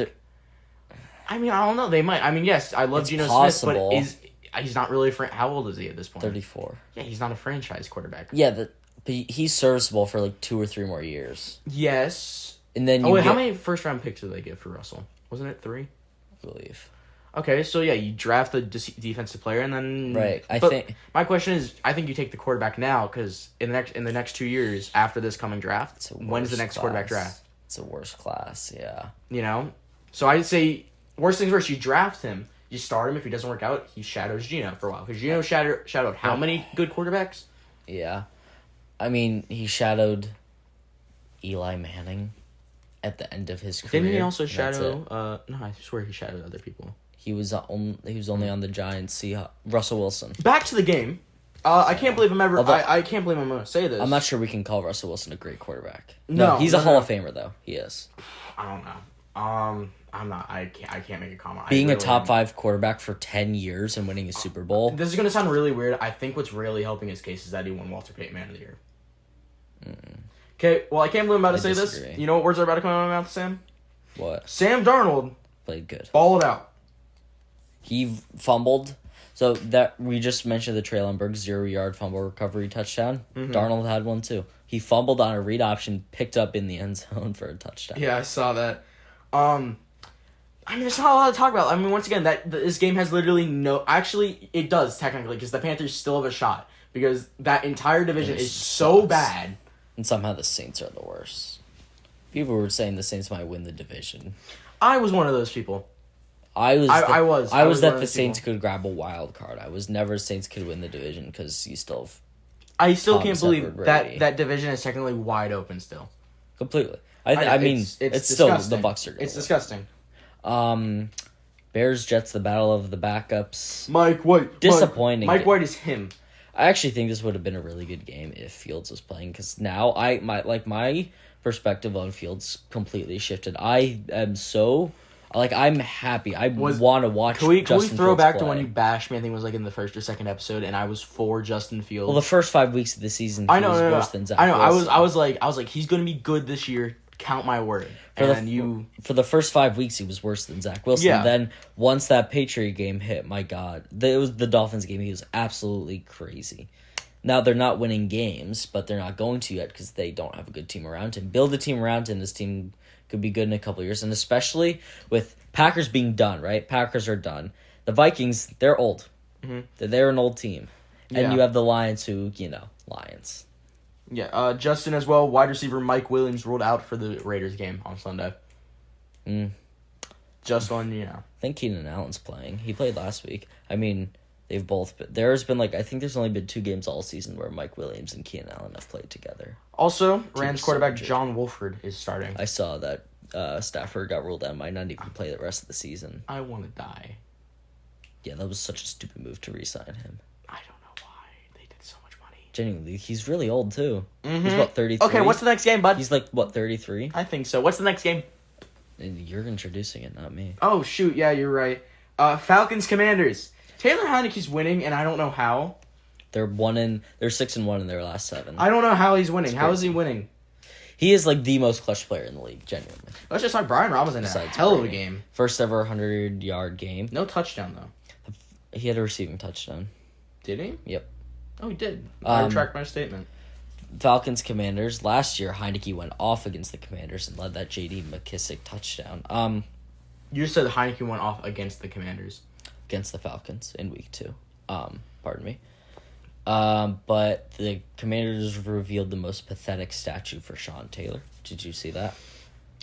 I mean, I don't know. They might. I mean, yes, I love Geno Smith, but he's not really how old is he at this point? 34. Yeah, he's not a franchise quarterback. Yeah, but he's serviceable for 2 or 3 more years. Yes. And then how many first-round picks did they get for Russell? Wasn't it 3? I believe. Okay, so yeah, you draft the defensive player, and then right. I think my question is, I think you take the quarterback now because in the next 2 years after this coming draft, when's the next quarterback draft? It's a worse class, yeah. So I'd say worst things worse, you draft him, you start him. If he doesn't work out, he shadows Geno for a while because Geno shadowed how many good quarterbacks? Yeah, I mean he shadowed Eli Manning at the end of his career. Didn't he also shadow? No, I swear he shadowed other people. He was only on the Giants. Russell Wilson. Back to the game. I can't believe I can't believe I'm going to say this. I'm not sure we can call Russell Wilson a great quarterback. No, he's a Hall of Famer though. He is. I don't know. I'm not. I can't make a comment. Being a top 5 quarterback for 10 years and winning a Super Bowl. This is going to sound really weird. I think what's really helping his case is that he won Walter Payton Man of the Year. Okay, well, I can't believe I'm about to say disagree. this. You know what words are about to come out of my mouth, Sam? What? Sam Darnold played good. Balled out. He fumbled. So that we just mentioned the Treylon Burks 0-yard fumble recovery touchdown. Mm-hmm. Darnold had one too. He fumbled on a read option, picked up in the end zone for a touchdown. Yeah, I saw that. I mean, there's not a lot to talk about. I mean, once again, this game has literally no. Actually, it does technically because the Panthers still have a shot because that entire division is so bad. And somehow the Saints are the worst. People were saying the Saints might win the division. I was one of those people. I was that the Saints people. could grab a wild card. I was never Saints could win the division because you still have I still can't believe that division is technically wide open still. Completely. I mean, it's still the Bucks are. It's disgusting. Bears Jets, the battle of the backups. Mike White. Disappointing. Mike White is him. I actually think this would have been a really good game if Fields was playing because now my perspective on Fields completely shifted. Like, I'm happy. I want to watch. Can we Justin throw Fields back play. to when you bashed me? I think it was like in the first or second episode, and I was for Justin Fields. Well, the first 5 weeks of the season, I know, was worse than Zach I know. Wilson. I was like, he's gonna be good this year. Count my word. For the first 5 weeks, he was worse than Zach Wilson. Yeah. Then once that Patriot game hit, my God, it was the Dolphins game. He was absolutely crazy. Now they're not winning games, but they're not going to yet because they don't have a good team around him. Build a team around him. This team could be good in a couple of years, and especially with Packers being done. Right, Packers are done. The Vikings, they're old. Mm-hmm. They're an old team, and you have the Lions, who Lions. Yeah, Justin as well. Wide receiver Mike Williams ruled out for the Raiders game on Sunday. Just on, I think Keenan Allen's playing. He played last week. I mean, they've both. There's been I think there's only been 2 games all season where Mike Williams and Keenan Allen have played together. Also, Rams quarterback John Wolford is starting. I saw that Stafford got ruled out. Might not even play the rest of the season. I want to die. Yeah, that was such a stupid move to re-sign him. I don't know why they did so much money. Genuinely, he's really old too. Mm-hmm. He's what, 33? Okay, what's the next game, bud? He's like what, 33? I think so. What's the next game? And you're introducing it, not me. Oh shoot, yeah, you're right. Falcons Commanders. Taylor Heineke's winning, and I don't know how. They're 6-1 in their last 7. I don't know how he's winning. How is he winning? He is the most clutch player in the league, genuinely. Let's just talk Brian Robinson. A hell of a game. First ever 100-yard game. No touchdown though. He had a receiving touchdown. Did he? Yep. Oh, he did. I retract my statement. Falcons Commanders. Last year, Heineke went off against the Commanders and led that J.D. McKissick touchdown. You said Heineke went off against the Commanders. Against the Falcons in week 2. Pardon me. But the Commanders revealed the most pathetic statue for Sean Taylor. Did you see that?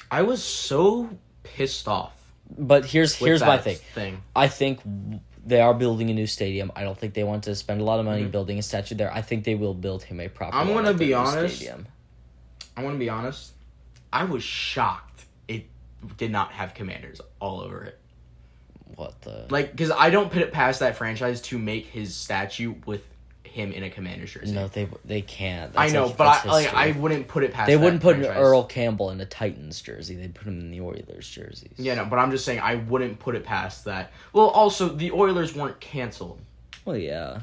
I was so pissed off. But here's my thing. I think they are building a new stadium. I don't think they want to spend a lot of money building a statue there. I think they will build him a proper. I'm gonna be honest. Stadium. I want to be honest. I was shocked it did not have Commanders all over it. What the? Because I don't put it past that franchise to make his statue with him in a Commanders jersey. No, they can't. I know, but I wouldn't put it past. They wouldn't put franchise. Earl Campbell in a Titans jersey. They'd put him in the Oilers jerseys. Yeah, no, but I'm just saying I wouldn't put it past that. Well, also the Oilers weren't canceled. Well, yeah.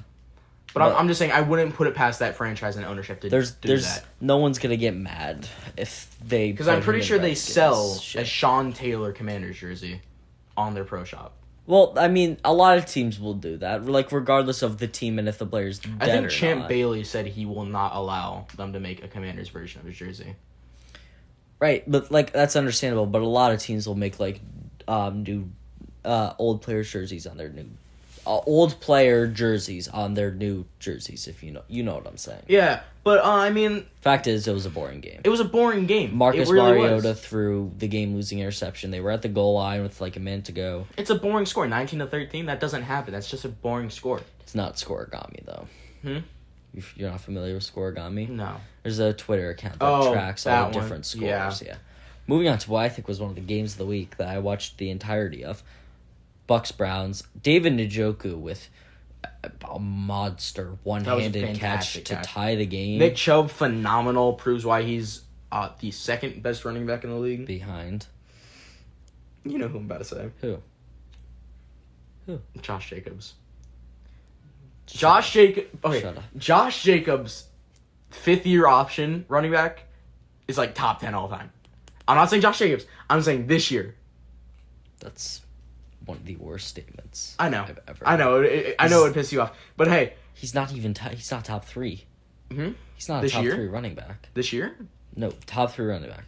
But I'm just saying I wouldn't put it past that franchise and ownership to do that. No one's gonna get mad if they. Because I'm pretty sure they sell a Sean Taylor Commanders jersey on their pro shop. Well, I mean, a lot of teams will do that, regardless of the team and if the player's dead I think or Champ not. Bailey said he will not allow them to make a Commanders version of his jersey. Right, but that's understandable. But a lot of teams will make new old players jerseys on their new old player jerseys on their new jerseys. If you know what I'm saying. Yeah, but I mean, fact is, it was a boring game. It was a boring game. Marcus Mariota threw the game-losing interception. They were at the goal line with a minute to go. It's a boring score, 19-13. That doesn't happen. That's just a boring score. It's not scoregami though. You're not familiar with scoregami? No. There's a Twitter account that tracks all the different scores. Yeah. Moving on to what I think was one of the games of the week that I watched the entirety of. Bucks-Browns. David Njoku with a monster one-handed catch to tie the game. Nick Chubb, phenomenal. Proves why he's the second best running back in the league. Behind. You know who I'm about to say. Who? Josh Jacobs. Okay, Shut up. Josh Jacobs, 5th-year option running back, is top 10 all time. I'm not saying Josh Jacobs. I'm saying this year. That's one of the worst statements I know. I've ever I know. I know it would piss you off. But hey. He's not even he's not top 3. Mm-hmm. He's not a top 3 running back. This year? No, top 3 running back.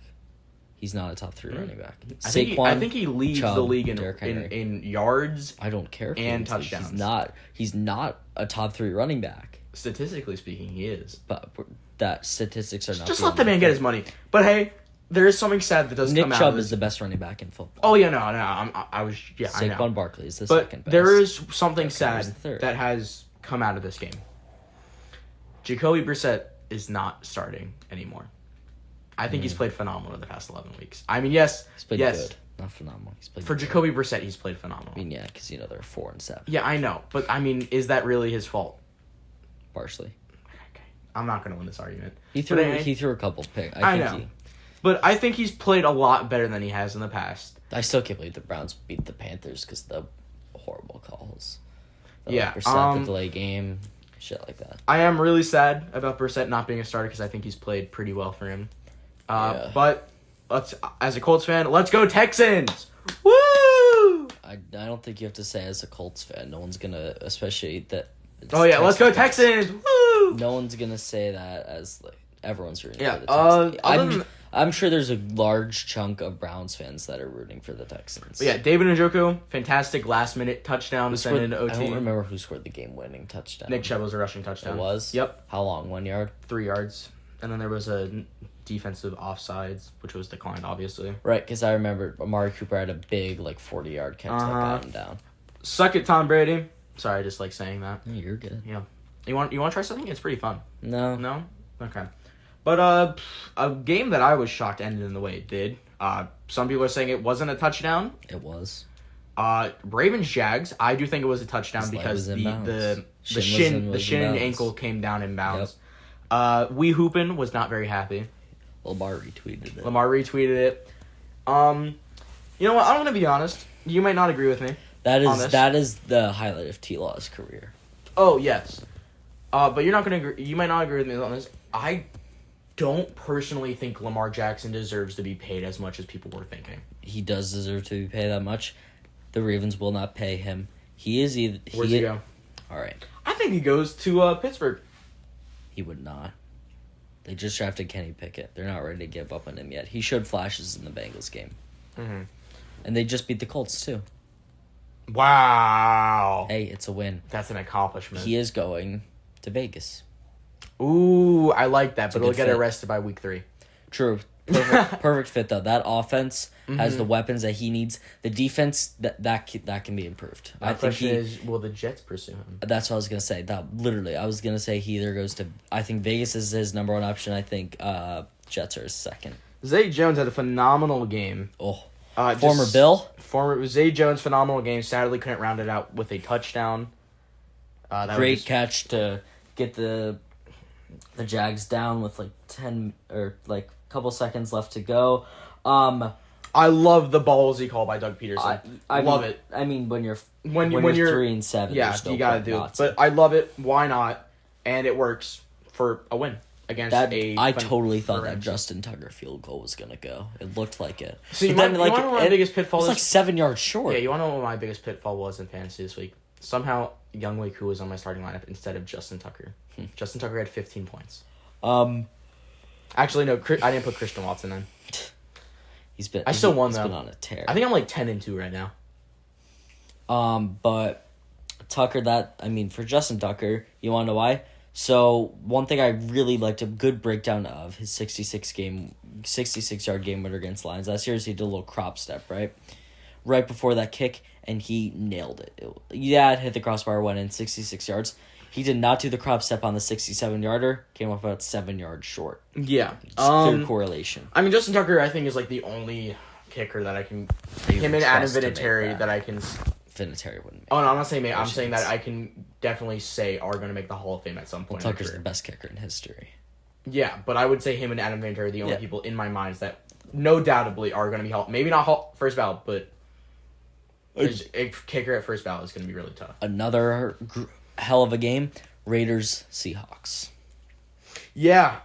He's not a top 3 running back. I think he leads the league in yards. I don't care. And touchdowns. He's not a top 3 running back. Statistically speaking, he is. But that statistics are not. Just let the man get his money. But hey, there is something sad that does come out. Nick Chubb is the best running back in football. Oh yeah, no. I was I know. Saquon Barkley is the second best. But there is something sad that has come out of this game. Jacoby Brissett is not starting anymore. I think he's played phenomenal in the past 11 weeks. I mean, yes. He's played good. Not phenomenal. He's played for good. Jacoby Brissett, he's played phenomenal. I mean, yeah, because, they're 4-7. Yeah, I know. But, I mean, is that really his fault? Partially. Okay. I'm not going to win this argument. He threw a couple picks. I know. But I think he's played a lot better than he has in the past. I still can't believe the Browns beat the Panthers because the horrible calls. The Yeah, Brissett, the delay game, shit like that. I am really sad about Brissett not being a starter because I think he's played pretty well for him. Yeah. But as a Colts fan, let's go Texans! Woo! I don't think you have to say as a Colts fan. No one's gonna, especially that. Oh yeah, let's go Texans! Woo! No one's gonna say that as like everyone's rooting for the Texans. I'm sure there's a large chunk of Browns fans that are rooting for the Texans. But yeah, David Njoku, fantastic last-minute touchdown to send into OT. I don't remember who scored the game-winning touchdown. Nick Chubb was a rushing touchdown. It was? Yep. How long? 1 yard? 3 yards. And then there was a defensive offsides, which was declined, obviously. Right, because I remember Amari Cooper had a big, 40-yard catch that got him down. Suck it, Tom Brady. Sorry, I just like saying that. Oh, you're good. Yeah. You want to try something? It's pretty fun. No. No? Okay. But a game that I was shocked ended in the way it did. Some people are saying it wasn't a touchdown. It was. Ravens Jags. I do think it was a touchdown because the shin and ankle came down in bounds. Yep. Wee Hoopin was not very happy. Lamar retweeted it. You know what? I'm gonna be honest. You might not agree with me. That is the highlight of T-Law's career. Oh yes. But you're not gonna agree. You might not agree with me on this. I don't personally think Lamar Jackson deserves to be paid as much as people were thinking. He does deserve to be paid that much. The Ravens will not pay him. Where's he go? All right. I think he goes to Pittsburgh. He would not. They just drafted Kenny Pickett. They're not ready to give up on him yet. He showed flashes in the Bengals game. Mm-hmm. And they just beat the Colts, too. Wow. Hey, it's a win. That's an accomplishment. He is going to Vegas. Ooh, I like that, but he'll get arrested by week 3. True. Perfect fit, though. That offense has the weapons that he needs. The defense, that can be improved. My question is, will the Jets pursue him? That's what I was going to say. I was going to say he either goes to... I think Vegas is his number one option. I think Jets are his second. Zay Jones had a phenomenal game. Oh. Former Bill? Zay Jones, phenomenal game. Sadly, couldn't round it out with a touchdown. Great catch to get the Jags down with 10 or couple seconds left to go. I love the ballsy call by Doug Peterson. I love it. I mean, when you're 3-7, yeah, you gotta do it. But I love it. Why not? And it works for a win against I totally thought that Justin Tucker field goal was gonna go. It looked like it. So you want to know what my biggest pitfall is? It was 7 yards short. Yeah, you want to know what my biggest pitfall was in fantasy this week? Somehow Younghoe Koo was on my starting lineup instead of Justin Tucker. Justin Tucker had 15 points. Actually, no, I didn't put Christian Watson in. I still won, though. He's been on a tear. I think I'm 10-2 right now. But Tucker, for Justin Tucker, you want to know why? So, one thing I really liked, a good breakdown of his 66-yard game winner against Lions last year is he did a little crop step, right? Right before that kick, and he nailed it. It hit the crossbar, went in 66 yards. He did not do the crop step on the 67-yarder. Came up about 7 yards short. Yeah. Clear correlation. Justin Tucker, I think, is the only kicker that I can... Him and Adam Vinatieri that I can... Vinatieri wouldn't make Oh, no, I'm not saying I'm saying that I can definitely say are going to make the Hall of Fame at some point. Well, Tucker's the best kicker in history. Yeah, but I would say him and Adam Vinatieri are the only people in my minds that no doubtably are going to be maybe not first ballot, but a kicker at first ballot is going to be really tough. Another hell of a game. Raiders Seahawks. Yeah.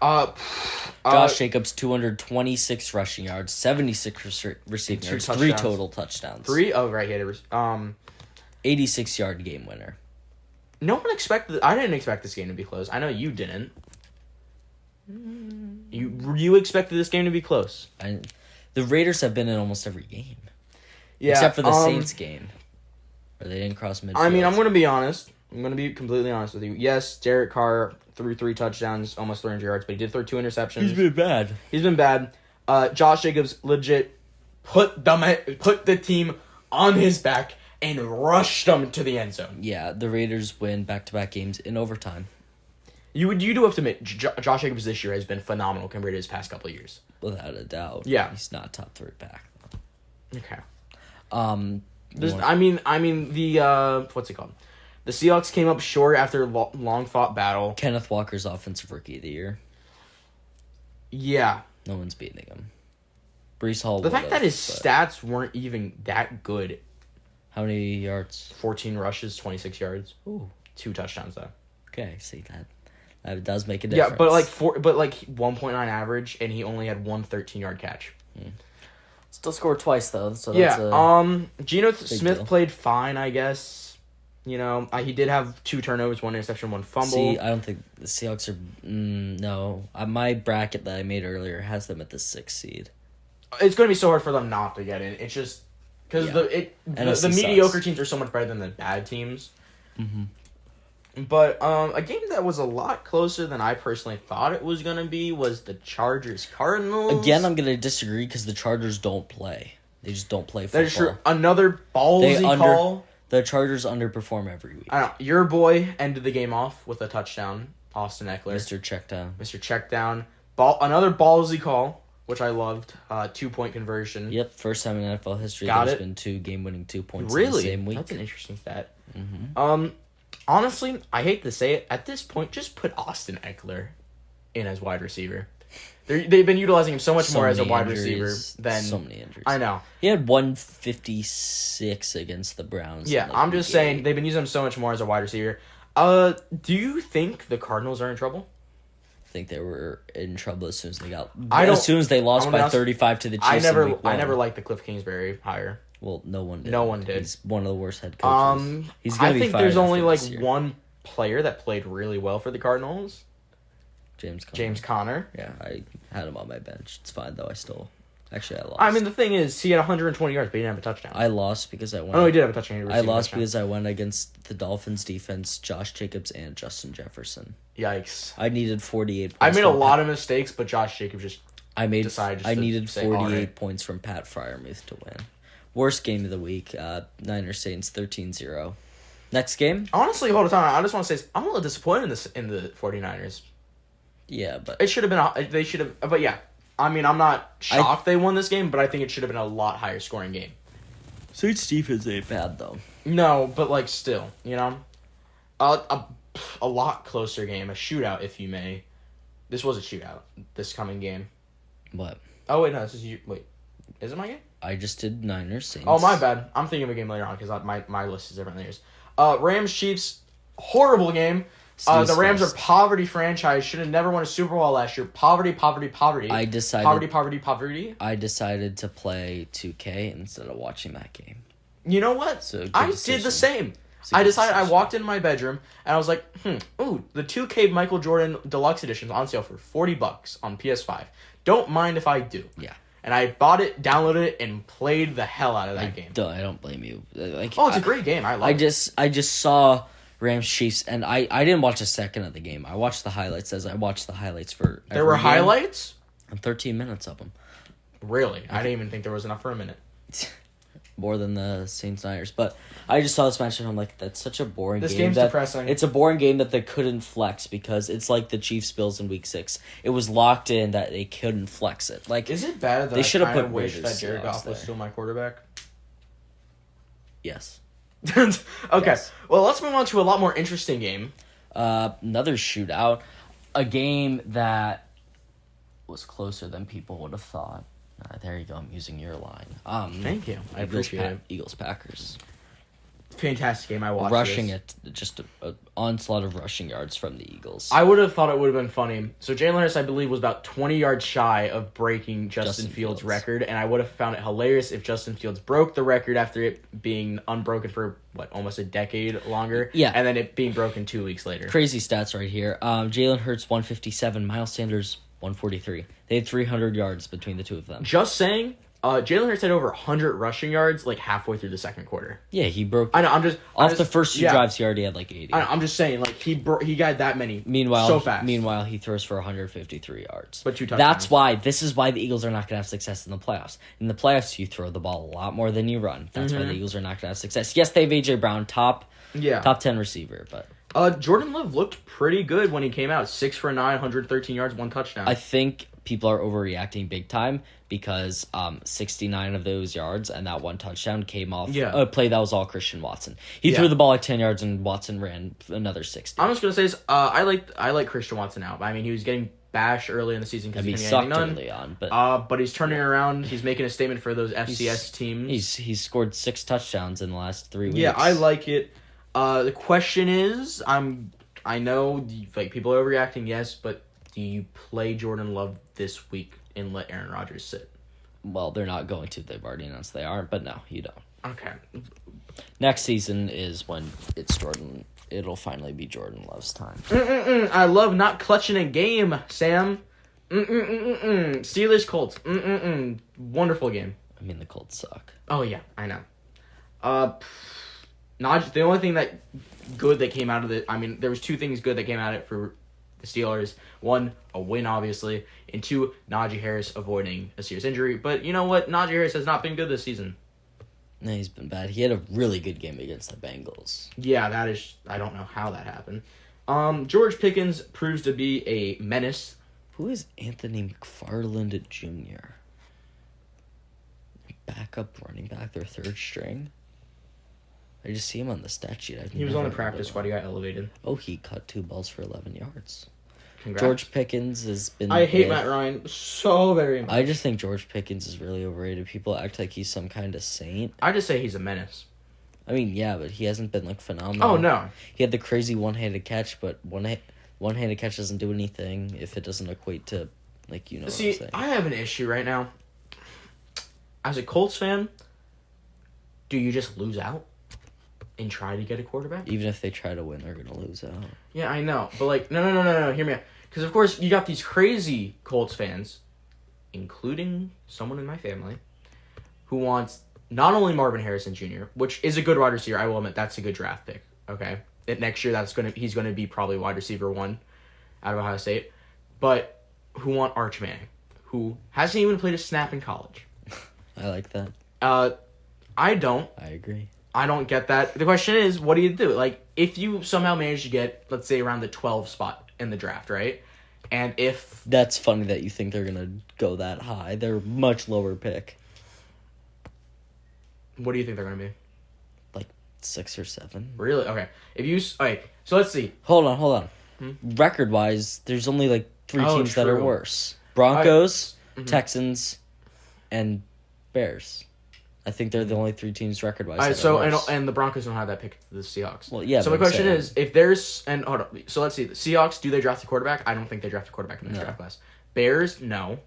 Josh Jacobs 226 rushing yards, 76 receiving yards, 3 total touchdowns. 3? Oh, right. He had 86-yard game winner. No one expected. I didn't expect this game to be close. I know you didn't. You expected this game to be close. The Raiders have been in almost every game. Yeah. Except for the Saints game. Or they didn't cross midfield. I'm going to be honest. I'm going to be completely honest with you. Yes, Derek Carr threw 3 touchdowns, almost 300 yards, but he did throw 2 interceptions. He's been bad. Josh Jacobs legit put the team on his back and rushed them to the end zone. Yeah, the Raiders win back-to-back games in overtime. You do have to admit, Josh Jacobs this year has been phenomenal compared to his past couple of years. Without a doubt. Yeah. He's not top 3 back. Okay. The what's it called? The Seahawks came up short after a long-fought battle. Kenneth Walker's Offensive Rookie of the Year. Yeah. No one's beating him. Breece Hall. The fact that his stats weren't even that good. How many yards? 14 rushes, 26 yards. Ooh. 2 touchdowns though. Okay, see that. That does make a difference. Yeah, but like 1.9 average, and he only had one 13-yard catch. Still scored twice though, so that's Geno Smith deal. played fine, I guess. You know, he did have 2 turnovers, 1 interception, 1 fumble. See, I don't think the Seahawks are. No, my bracket that I made earlier has them at the 6th seed. It's going to be so hard for them not to get in. It's just because the mediocre teams are so much better than the bad teams. Mm-hmm. But a game that was a lot closer than I personally thought it was going to be was the Chargers-Cardinals. Again, I'm going to disagree because the Chargers don't play. They just don't play football. That is true. Another ballsy call. The Chargers underperform every week. I don't know. Your boy ended the game off with a touchdown. Austin Eckler. Mr. Checkdown. Another ballsy call, which I loved. 2-point conversion. Yep, first time in NFL history there's been 2 game-winning 2 points really? in the same week. That's an interesting stat. Mm-hmm. Honestly, I hate to say it. At this point, just put Austin Eckler in as wide receiver. They've been utilizing him so much more as a wide receiver than... So many injuries. I know. He had 156 against the Browns. Yeah, I'm just saying they've been using him so much more as a wide receiver. Do you think the Cardinals are in trouble? I think they were in trouble as soon as they got... As soon as they lost by 35 to the Chiefs I never liked the Cliff Kingsbury hire. Well, no one did. No one did. He's one of the worst head coaches. I think there's only like one player that played really well for the Cardinals. James Conner. Yeah, I had him on my bench. It's fine though. I lost. I mean, the thing is, he had 120 yards, but he didn't have a touchdown. I lost because I went. Oh, no, he did have a touchdown. I lost because I went against the Dolphins defense, Josh Jacobs and Justin Jefferson. Yikes! I needed 48 points. I made a lot of mistakes, but Josh Jacobs just decided. I needed 48 points from Pat Freiermuth to win. Worst game of the week. Niners Saints 13-0. Next game. Honestly, hold on. I just want to say I'm a little disappointed in the 49ers. Yeah, but it should have been. They should have. But yeah, I mean, I'm not shocked they won this game, but I think it should have been a lot higher scoring game. Saints defense ain't bad though. No, but like still, you know, a lot closer game, a shootout, if you may. This was a shootout. This coming game. What? Oh wait, no, this is you. Wait, is it my game? I just did Niners Saints. Oh my bad. I'm thinking of a game later on because my list is different than yours. Rams Chiefs, horrible game. The Rams are poverty franchise. Should have never won a Super Bowl last year. Poverty. I decided poverty. I decided to play 2K instead of watching that game. You know what? So I did the same. I decided. I walked in my bedroom and I was like, ooh, the 2K Michael Jordan Deluxe Edition is on sale for $40 on PS5. Don't mind if I do. Yeah. And I bought it, downloaded it, and played the hell out of that game. I don't blame you. It's a great game. I love it. I just saw Rams Chiefs, and I didn't watch a second of the game. I watched the highlights as I watched the highlights for. There were highlights? And 13 minutes of them. Really? I didn't even think there was enough for a minute. More than the Saints Niners, but I just saw this match and I'm like, that's such a boring game. This game's depressing. It's a boring game that they couldn't flex because it's like the Chiefs Bills in Week 6. It was locked in that they couldn't flex it. Like, is it bad that they should have put wish that Jared Goff was still my quarterback? Yes. Okay. Yes. Well, let's move on to a lot more interesting game. Another shootout, a game that was closer than people would have thought. There you go. I'm using your line. Thank you. I appreciate it. Eagles Packers. Fantastic game. I watched rushing it, just an onslaught of rushing yards from the Eagles. I would have thought it would have been funny. So Jalen Hurts, I believe, was about 20 yards shy of breaking Justin Fields' record, and I would have found it hilarious if Justin Fields broke the record after it being unbroken for almost a decade longer. Yeah, and then it being broken 2 weeks later. Crazy stats right here. Jalen Hurts 157, Miles Sanders 143. They had 300 yards between the two of them. Just saying. Jalen Hurts had over 100 rushing yards halfway through the second quarter. Yeah, he broke. I know. The first two drives, he already had 80. I'm just saying, he got that many. Meanwhile, so fast. Meanwhile, he throws for 153 yards. But 2 touchdowns. This is why the Eagles are not going to have success in the playoffs. In the playoffs, you throw the ball a lot more than you run. That's why the Eagles are not going to have success. Yes, they have A.J. Brown, top 10 receiver, but Jordan Love looked pretty good when he came out. 6 for 9, 113 yards, 1 touchdown. I think people are overreacting big time because 69 of those yards and that 1 touchdown came off a play that was all Christian Watson. He threw the ball 10 yards and Watson ran another 60. I'm just gonna say this, I like Christian Watson out. I mean, he was getting bashed early in the season because he he couldn't sucked get anything early on, but he's turning around. He's making a statement for those FCS teams. He's scored 6 touchdowns in the last 3 weeks. Yeah, I like it. The question is, I know like people are overreacting, yes, but do you play Jordan Love this week and let Aaron Rodgers sit? Well, they're not going to. They've already announced they aren't, but no, you don't. Okay. Next season is when it's Jordan. It'll finally be Jordan Love's time. I love not clutching a game, Sam. Steelers Colts. Wonderful game. I mean, the Colts suck. Oh yeah, I know. The only thing that came out of it. I mean, there was 2 things good that came out of it for the Steelers. 1, a win, obviously, and 2, Najee Harris avoiding a serious injury. But you know what? Najee Harris has not been good this season. No, he's been bad. He had a really good game against the Bengals. Yeah, that is. I don't know how that happened. George Pickens proves to be a menace. Who is Anthony McFarland Jr.? Backup running back, their 3rd string. I just see him on the stat sheet. He was on the practice squad. He got elevated. Oh, he caught 2 balls for 11 yards. Congrats. George Pickens has been... I hate Matt Ryan so very much. I just think George Pickens is really overrated. People act like he's some kind of saint. I just say he's a menace. I mean, yeah, but he hasn't been, like, phenomenal. Oh, no. He had the crazy one-handed catch, but one-handed catch doesn't do anything if it doesn't equate to, like, you know what I'm saying. I have an issue right now. As a Colts fan, do you just lose out and try to get a quarterback? Even if they try to win, they're going to lose out. Yeah, I know. But, like, no, hear me out. Because, of course, you got these crazy Colts fans, including someone in my family, who wants not only Marvin Harrison Jr., which is a good wide receiver. I will admit that's a good draft pick, okay? Next year, he's going to be probably wide receiver 1 out of Ohio State. But who want Arch Manning, who hasn't even played a snap in college. I like that. I don't. I agree. I don't get that. The question is, what do you do? Like, if you somehow manage to get, let's say, around the 12 spot in the draft, right? And if... That's funny that you think they're going to go that high. They're much lower pick. What do you think they're going to be? Like 6 or 7. Really? Okay. Okay, so let's see. Hold on. Record-wise, there's only like 3 teams that are worse. Broncos, Texans, and Bears. I think they're the only 3 teams record-wise. And the Broncos don't have that pick to the Seahawks. Well, yeah. So my question is, if there's hold on. So let's see. The Seahawks, do they draft a quarterback? I don't think they draft a quarterback in the draft class. Bears, no.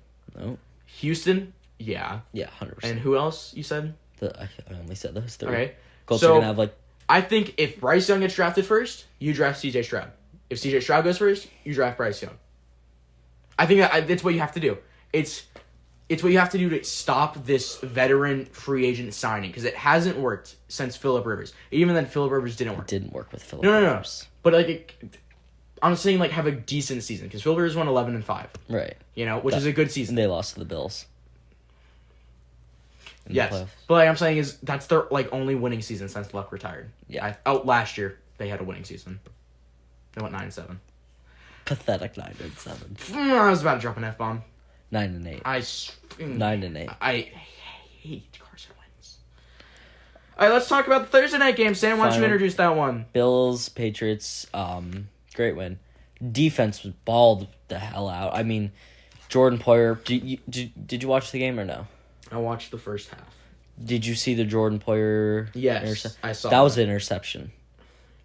Houston, yeah. Yeah, 100%. And who else? You said? I only said those 3. Okay. Colts are gonna have like. I think if Bryce Young gets drafted first, you draft C.J. Stroud. If C.J. Stroud goes first, you draft Bryce Young. I think that's what you have to do. It's what you have to do to stop this veteran free agent signing, because it hasn't worked since Phillip Rivers. Even then, Phillip Rivers didn't work. It didn't work with Phillip Rivers. No. But like, I'm saying like have a decent season, because Phillip Rivers won 11-5. Right. Which is a good season. And they lost to the Bills. Yes, but like I'm saying is that's their like only winning season since Luck retired. Yeah. Last year they had a winning season. They went 9-7. Pathetic 9-7. I was about to drop an F-bomb. 9-8. 9-8. I hate Carson Wentz. All right, let's talk about the Thursday night game. Sam, why don't you introduce that one? Bills, Patriots, great win. Defense was balled the hell out. I mean, Jordan Poyer. Did you watch the game or no? I watched the first half. Did you see the Jordan Poyer? Yes, I saw that. That was an interception.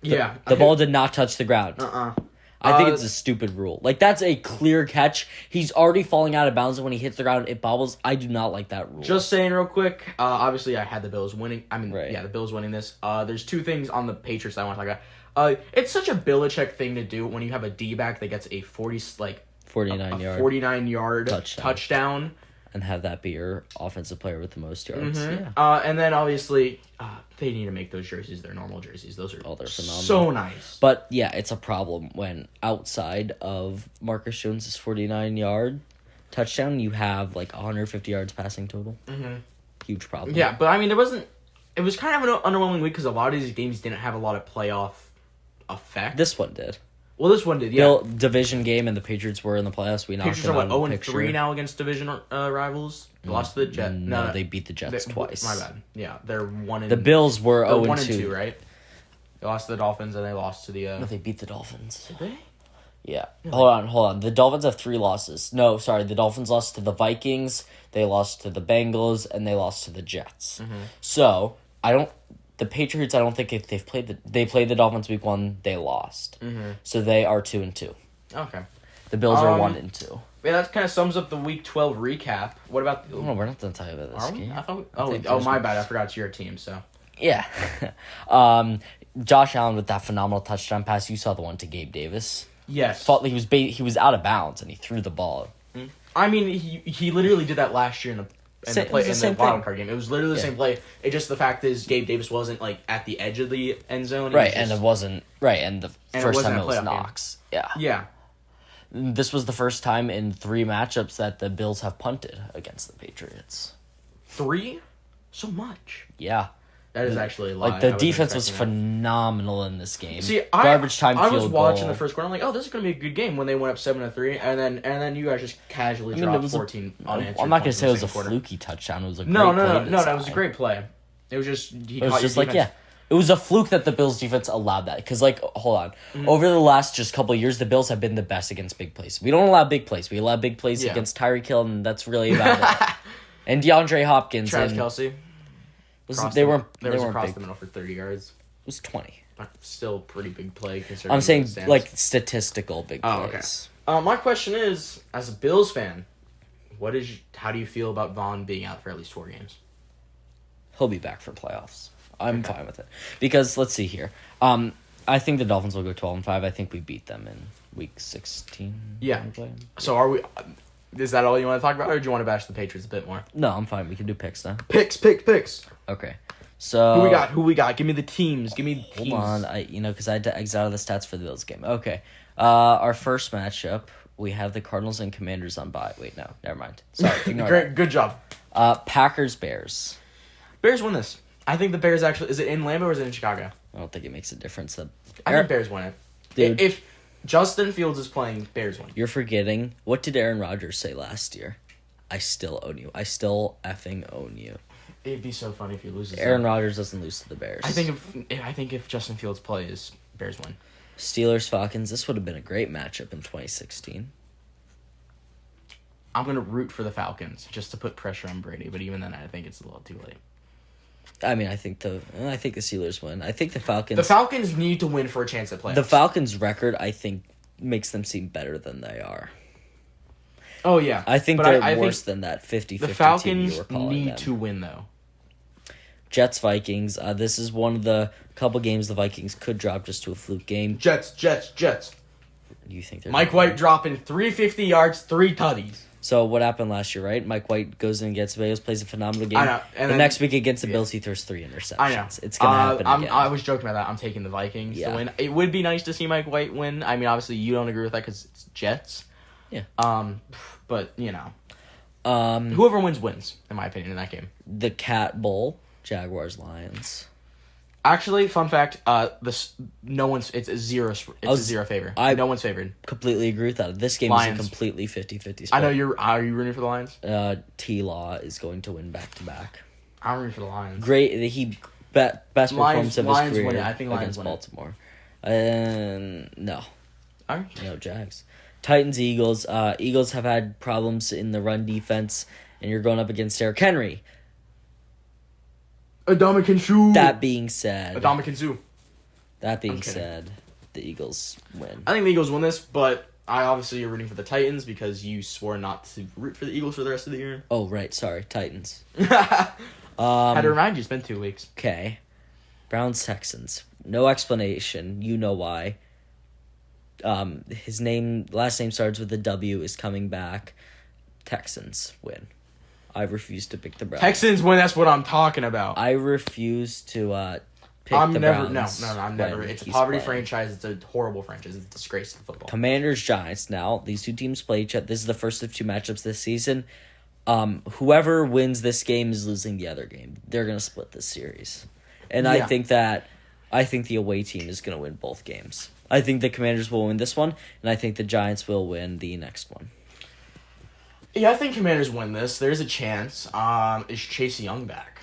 Yeah. The ball did not touch the ground. I think it's a stupid rule. Like, that's a clear catch. He's already falling out of bounds, and when he hits the ground, it bobbles. I do not like that rule. Just saying real quick, obviously I had the Bills winning. Right. Yeah, the Bills winning this. There's 2 things on the Patriots I want to talk about. It's such a Belichick thing to do when you have a D-back that gets a 49-yard touchdown. And have that be your offensive player with the most yards. Mm-hmm. Yeah. And then, obviously, they need to make those jerseys their normal jerseys. Those are they're phenomenal. So nice. But, yeah, it's a problem when outside of Marcus Jones' 49-yard touchdown, you have, like, 150 yards passing total. Mm-hmm. Huge problem. Yeah, but, I mean, it was kind of an underwhelming week because a lot of these games didn't have a lot of playoff effect. This one did. Well, this one did, yeah. Division game, and the Patriots were in the playoffs. We knocked them out of the picture. 0-3 now against division rivals. Lost to the Jets. No, they beat the Jets twice. My bad. Yeah, they're 1-2. The Bills were 0-2, 1-2, right? They lost to the Dolphins and they lost to the. No, they beat the Dolphins. Did they? Yeah. Hold on. The Dolphins have 3 losses. No, sorry. The Dolphins lost to the Vikings, they lost to the Bengals, and they lost to the Jets. So, the Patriots, I don't think if they've played they played the Dolphins week 1, they lost. So they are 2-2. Okay. The Bills are 1-2. Yeah, that kind of sums up the Week 12 recap. What about... Oh, we're not done talking about this game. I thought my bad. I forgot it's your team, so... Yeah. Josh Allen with that phenomenal touchdown pass. You saw the one to Gabe Davis. Yes. He was out of bounds, and he threw the ball. I mean, he literally did that last year in the wild card game. It was literally the same play. It just, the fact is, Gabe Davis wasn't, like, at the edge of the end zone. Right, and the first time it was Knox. Game. Yeah. This was the first time in 3 matchups that the Bills have punted against the Patriots. 3? So much. Yeah. That is actually a lot. Like, the defense was phenomenal in this game. See, garbage time I field was watching goal. the first quarter. I'm like, oh, this is going to be a good game when they went up 7-3, and then you guys just casually dropped 14 unanswered. I'm not going to say it was a quarter. fluky touchdown. It was a great no, play. No, that was a great play. It was just it was a fluke that the Bills defense allowed that. Because, like, hold on. Over the last just couple of years, the Bills have been the best against big plays. We don't allow big plays. We allow big plays against Tyreek Hill, and that's really about it. And DeAndre Hopkins. Travis Kelce. They weren't across big. the middle for 30 yards. It was 20. Still pretty big play considering. I'm saying, like, statistical big plays. Okay. My question is, as a Bills fan, how do you feel about Vaughn being out for at least 4 games? He'll be back for playoffs. I'm fine with it. Because, let's see here. I think the Dolphins will go 12-5. I think we beat them in week 16. Yeah. So are we... Is that all you want to talk about, or do you want to bash the Patriots a bit more? No, I'm fine. We can do picks now. Picks. Okay. So... Who we got? Give me the teams. Hold on. Because I had to exit out of the stats for the Bills game. Okay. Our first matchup, we have the Cardinals and Commanders on bye. Wait, no. Never mind. Sorry. Ignore that. Good job. Packers-Bears. Bears win this. I think the Bears actually... Is it in Lambeau or is it in Chicago? I don't think it makes a difference. I think Bears win it. Dude. If Justin Fields is playing, Bears win. You're forgetting. What did Aaron Rodgers say last year? I still own you. I still effing own you. It'd be so funny if he loses. Aaron Rodgers doesn't lose to the Bears. I think if Justin Fields plays, Bears win. Steelers-Falcons. This would have been a great matchup in 2016. I'm going to root for the Falcons just to put pressure on Brady, but even then I think it's a little too late. I mean, I think the Steelers win. I think the Falcons... The Falcons need to win for a chance at playoffs. The Falcons' record, I think, makes them seem better than they are. Oh, yeah. I think they're worse than that 50-50 the team you Falcons were calling need them. to win, though. Jets-Vikings. This is one of the couple games the Vikings could drop just to a fluke game. Jets. Do you think they're... Mike White dropping 350 yards, 3 tutties. So what happened last year, right? Mike White goes in against the Bills, plays a phenomenal game. I know. And the next week against the Bills, he throws 3 interceptions. I know. It's going to happen again. I was joking about that. I'm taking the Vikings to win. It would be nice to see Mike White win. I mean, obviously, you don't agree with that because it's Jets. Yeah. But, whoever wins, in my opinion, in that game. The Cat Bowl, Jaguars-Lions. Actually, fun fact, it's a zero favor. No one's favored. Completely agree with that. This game Lions. is a completely 50-50 split. I know are you rooting for the Lions? T-Law is going to win back-to-back. I'm rooting for the Lions. Great. Best performance of his career win it. I think Lions against win Baltimore. No. All right. No, Jags. Titans-Eagles. Eagles have had problems in the run defense, and you're going up against Derrick Henry. Adama Sue. That being said, Sue. The Eagles win. I think the Eagles win this, but I obviously are rooting for the Titans because you swore not to root for the Eagles for the rest of the year. Oh, right. Sorry. Titans. Had to remind you, it's been 2 weeks. Okay. Browns-Texans. No explanation. You know why. His last name starts with a W, is coming back. Texans win. I refuse to pick the Browns. Texans win, that's what I'm talking about. I refuse to pick the Browns. No, I'm never. It's a poverty franchise. It's a horrible franchise. It's a disgrace to football. Commanders-Giants. Now, these 2 teams play each other. This is the first of 2 matchups this season. Whoever wins this game is losing the other game. They're going to split this series. And I think the away team is going to win both games. I think the Commanders will win this one, and I think the Giants will win the next one. Yeah, I think Commanders win this. There's a chance. Is Chase Young back?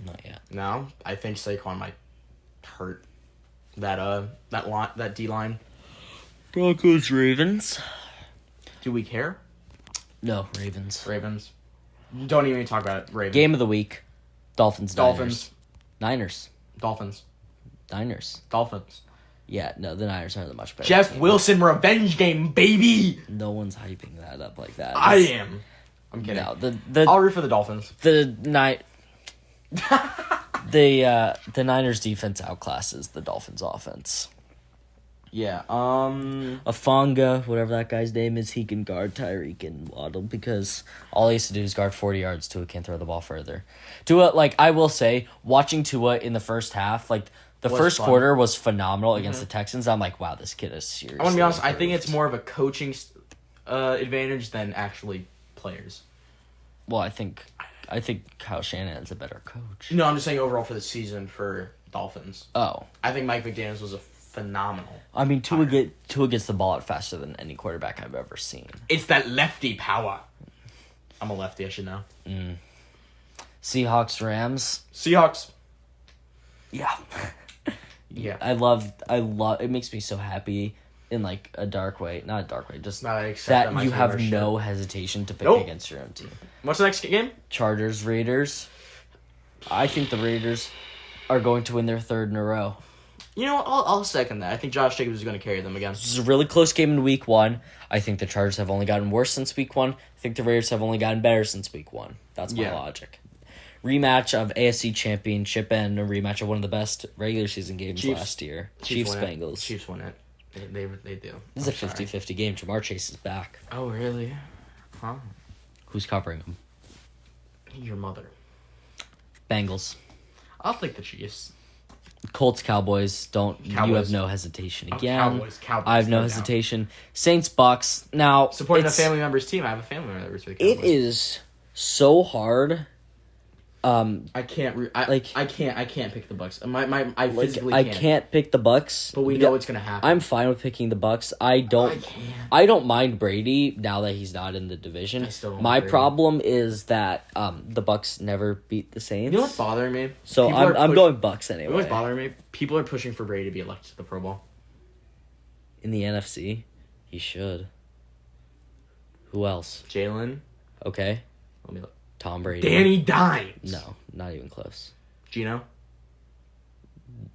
Not yet. No, I think Saquon might hurt that D line. Broncos, Ravens. Do we care? No, Ravens. Ravens. Don't even talk about it. Ravens. Game of the week. Dolphins. Dolphins. Niners. Dolphins. Niners. Dolphins. Yeah, no, the Niners aren't the much better. Jeff team. Wilson revenge game, baby. No one's hyping that up like that. I am. I'm kidding. No, I'll root for the Dolphins. The Niners defense outclasses the Dolphins offense. Yeah. Afonga, whatever that guy's name is, he can guard Tyreek and Waddle because all he has to do is guard 40 yards. Tua can't throw the ball further. Tua, like, I will say, watching Tua in the first half, like, the first quarter was phenomenal against the Texans. I'm like, wow, this kid is serious. I want to be honest, I think it's more of a coaching advantage than actually players. Well, I think Kyle Shanahan's a better coach. No, I'm just saying overall for the season for Dolphins. Oh. I think Mike McDaniels was a phenomenal. I mean, Tua gets the ball out faster than any quarterback I've ever seen. It's that lefty power. I'm a lefty, I should know. Seahawks, Rams. Seahawks. Yeah. Yeah. I love it makes me so happy in like a dark way. Not a dark way, just that you have no hesitation to pick against your own team. What's the next game? Chargers, Raiders. I think the Raiders are going to win their third in a row. You know what? I'll second that. I think Josh Jacobs is going to carry them again. This is a really close game in week 1. I think the Chargers have only gotten worse since week 1. I think the Raiders have only gotten better since week 1. That's my logic. Rematch of AFC Championship and a rematch of one of the best regular season games last year. Chiefs Bengals. Chiefs win it. They do. This is a 50-50 game. Jamar Chase is back. Oh, really? Huh? Who's covering him? Your mother. Bengals. I'll take the Chiefs. Colts, Cowboys. You have no hesitation again. Cowboys. I have no hesitation. Saints, Bucks. Now, supporting a family member's team. I have a family member that roots for the Cowboys. It is so hard. I can't pick the Bucks. I physically can't. I can't pick the Bucks. But we know what's gonna happen. I'm fine with picking the Bucks. I don't mind Brady now that he's not in the division. My problem is that the Bucks never beat the Saints. You know what's bothering me? So I'm going Bucks anyway. You know what's bothering me? People are pushing for Brady to be elected to the Pro Bowl. In the NFC, he should. Who else? Jalen. Okay. Let me look. Tom Brady. Danny Dimes. No, not even close. Gino.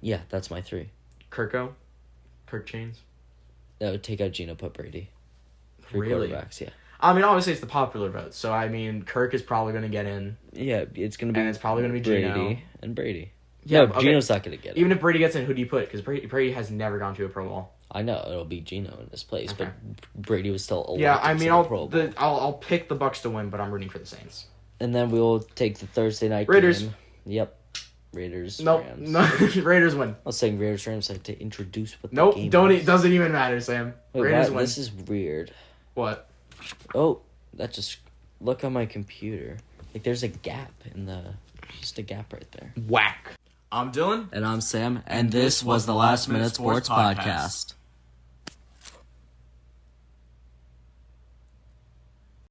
Yeah, that's my 3. Kirk Chains. No, take out Gino, put Brady. 3 really? quarterbacks, yeah. I mean, obviously it's the popular vote, so I mean, Kirk is probably going to get in. Yeah, it's going to be. And it's probably going to be Brady Gino. and Brady. Yeah, no, Gino's not going to get it. Even if Brady gets in, who do you put? Because Brady has never gone to a Pro Bowl. I know it'll be Gino in his place, but Brady was still elected. Yeah, I mean, Pro I'll pick the Bucks to win, but I'm rooting for the Saints. And then we'll take the Thursday night Raiders. game. Yep. Raiders. Nope. Rams. No, Raiders win. I was saying Raiders Rams. I had to introduce what the nope. game Don't. is. It doesn't even matter, Sam. Wait, Raiders win. This is weird. What? Oh, that just look on my computer. Like there's a gap in the. Just a gap right there. Whack. I'm Dylan. And I'm Sam. And this was the Last Minute Sports Podcast.